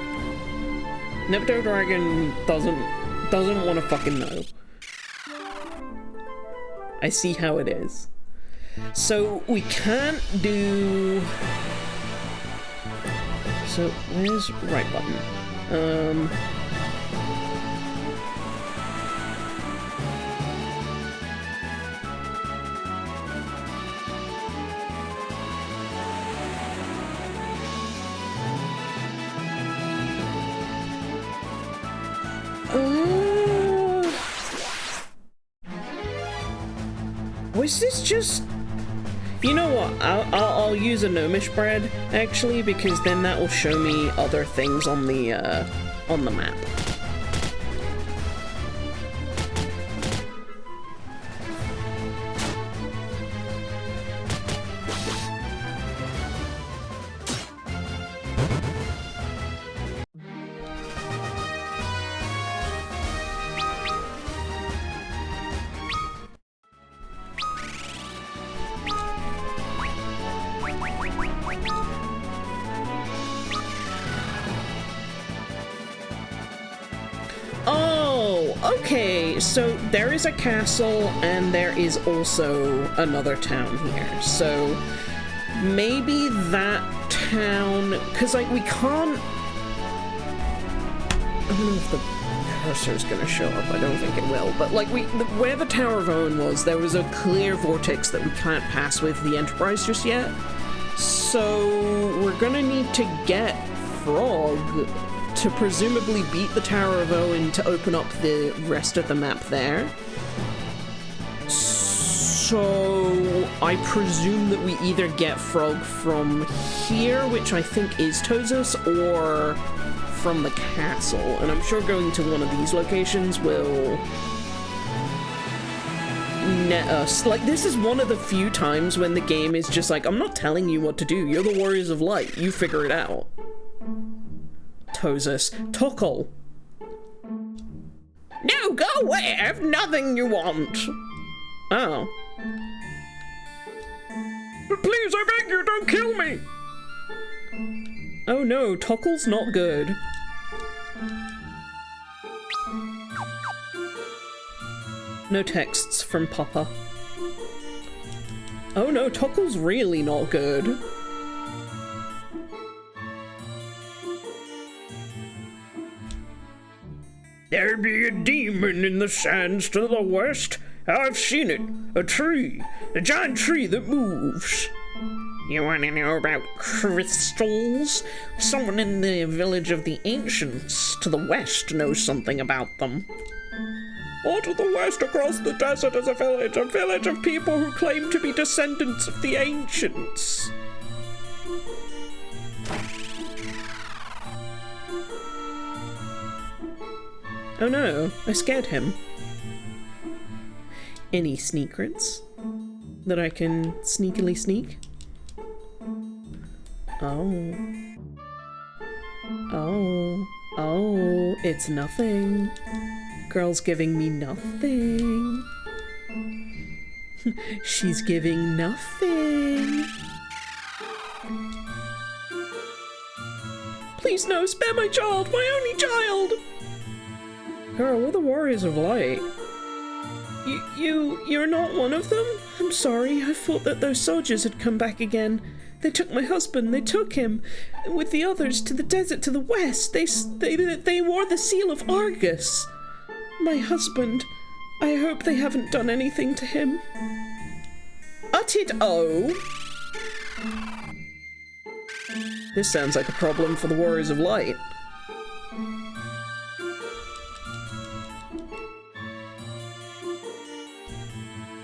Nepto Dragon doesn't want to fucking know. I see how it is. So we can't do... So where's right button? Was this just... You know what? I'll use a gnomish bread actually, because then that will show me other things on the map. Okay, so there is a castle and there is also another town here. So maybe that town, because like we can't... I don't know if the cursor's gonna show up, I don't think it will, but like where the Tower of Owen was, there was a clear vortex that we can't pass with the Enterprise just yet. So we're gonna need to get Frog to presumably beat the Tower of Owen to open up the rest of the map there. So I presume that we either get Frog from here, which I think is Tozus, or from the castle. And I'm sure going to one of these locations will net us. Like, this is one of the few times when the game is just like, I'm not telling you what to do. You're the Warriors of Light. You figure it out. Tozus. Tokkul. No, go away! I have nothing you want! Oh. But please, I beg you, don't kill me! Oh no, Tokkul's not good. No texts from Papa. Oh no, Tokkul's really not good. there be a demon in the sands to the west? I've seen it. A tree. A giant tree that moves. You want to know about crystals? Someone in the village of the ancients to the west knows something about them. Or to the west across the desert is a village of people who claim to be descendants of the ancients. Oh no, I scared him. Any secrets that I can sneakily sneak? Oh. Oh, it's nothing. Girl's giving me nothing. She's giving nothing. Please no, spare my child, my only child! Girl, we're the Warriors of Light. You're not one of them? I'm sorry, I thought that those soldiers had come back again. They took my husband, they took him with the others to the desert to the west. They wore the seal of Argus. My husband, I hope they haven't done anything to him. Utted oh. This sounds like a problem for the Warriors of Light.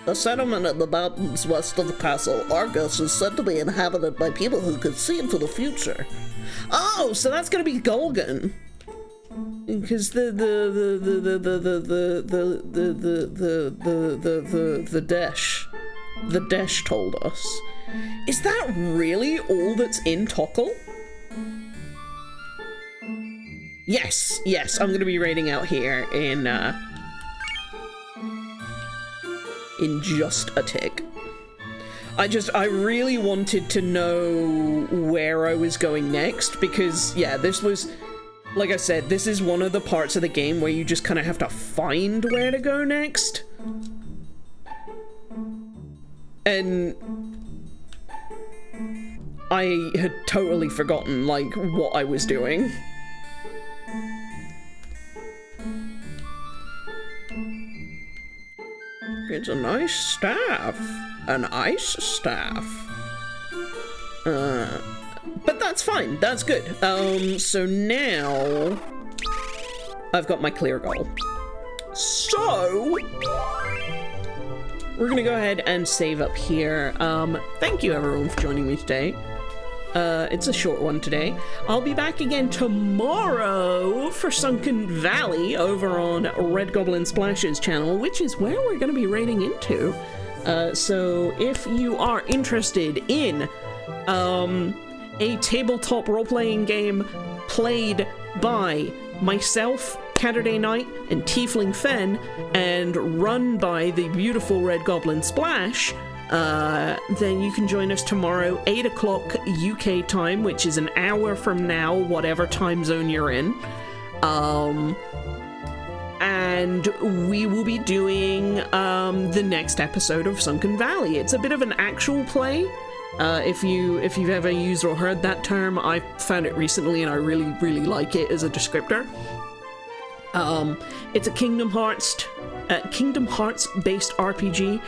The settlement in the mountains west of the castle Argus is said to be inhabited by people who could see into the future. Oh, so that's gonna be Golgan. Because the Desh told us. Is that really all that's in Tockle? Yes, I'm gonna be raiding out here in just a tick. I really wanted to know where I was going next, because yeah, this was, like I said, this is one of the parts of the game where you just kind of have to find where to go next. And I had totally forgotten, like, what I was doing. It's a nice staff. An ice staff. But that's fine. That's good. So now I've got my clear goal. So we're gonna go ahead and save up here. Thank you everyone for joining me today. It's a short one today. I'll be back again tomorrow for Sunken Valley over on Red Goblin Splash's channel, which is where we're going to be raiding into. So if you are interested in a tabletop role-playing game played by myself, Catterday Knight, and Tiefling Fen, and run by the beautiful Red Goblin Splash, then you can join us tomorrow, 8 o'clock UK time, which is an hour from now, whatever time zone you're in. And we will be doing the next episode of Sunken Valley. It's a bit of an actual play. If you've ever used or heard that term, I found it recently and I really like it as a descriptor. It's a Kingdom Hearts based RPG,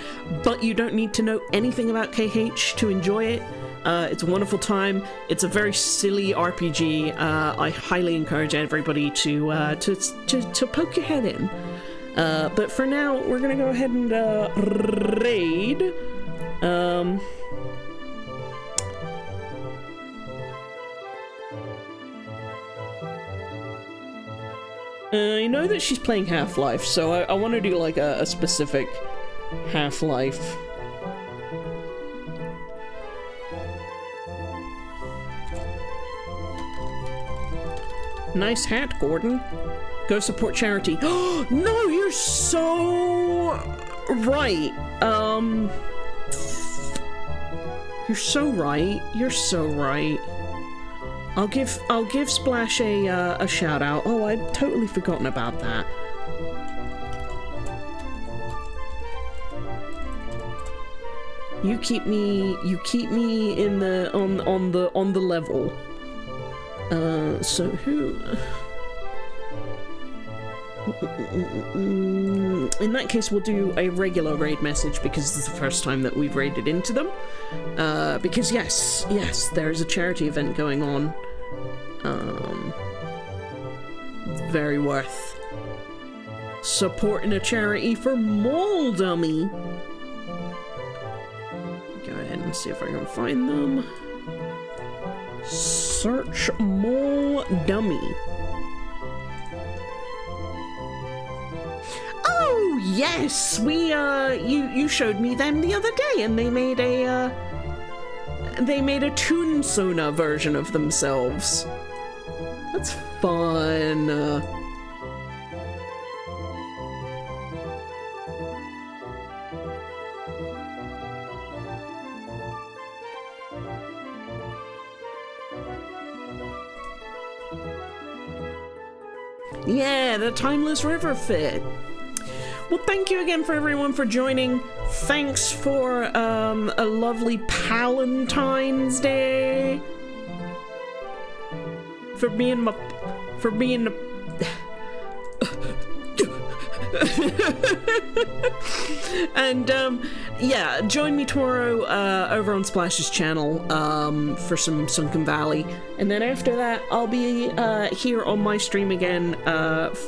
but you don't need to know anything about KH to enjoy it. It's a wonderful time. It's a very silly RPG. I highly encourage everybody to poke your head in. But for now, we're gonna go ahead and raid. I know that she's playing Half-Life, so I want to do like a specific Half-Life. Nice hat, Gordon. Go support charity. Oh, no, you're so right. You're so right. You're so right. I'll give Splash a shout out. Oh, I'd totally forgotten about that. You keep me in the on the level. So who? In that case, we'll do a regular raid message because this is the first time that we've raided into them. Because yes, there is a charity event going on. It's very worth supporting a charity for Mole Dummy. Go ahead and see if I can find them. Search Mole Dummy. Oh yes, we you showed me them the other day, and they made a Toon Sona version of themselves. That's fun. Yeah, the Timeless River Fit. Well, thank you again for everyone for joining. Thanks for a lovely Palentine's Day. For being the and yeah, join me tomorrow over on Splash's channel for some Sunken Valley, and then after that I'll be here on my stream again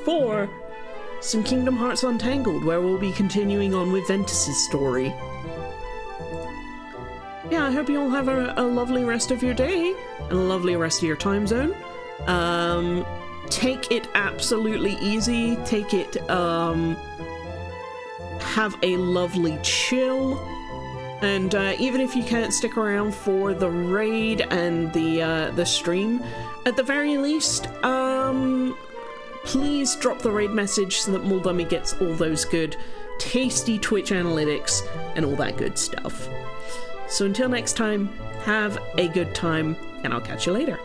for some Kingdom Hearts Untangled, where we'll be continuing on with Ventus's story. Yeah, I hope you all have a lovely rest of your day and a lovely rest of your time zone. Take it absolutely easy. Take it, have a lovely chill. And even if you can't stick around for the raid and the stream, at the very least, please drop the raid message so that Mole Dummy gets all those good, tasty Twitch analytics and all that good stuff. So until next time, have a good time, and I'll catch you later.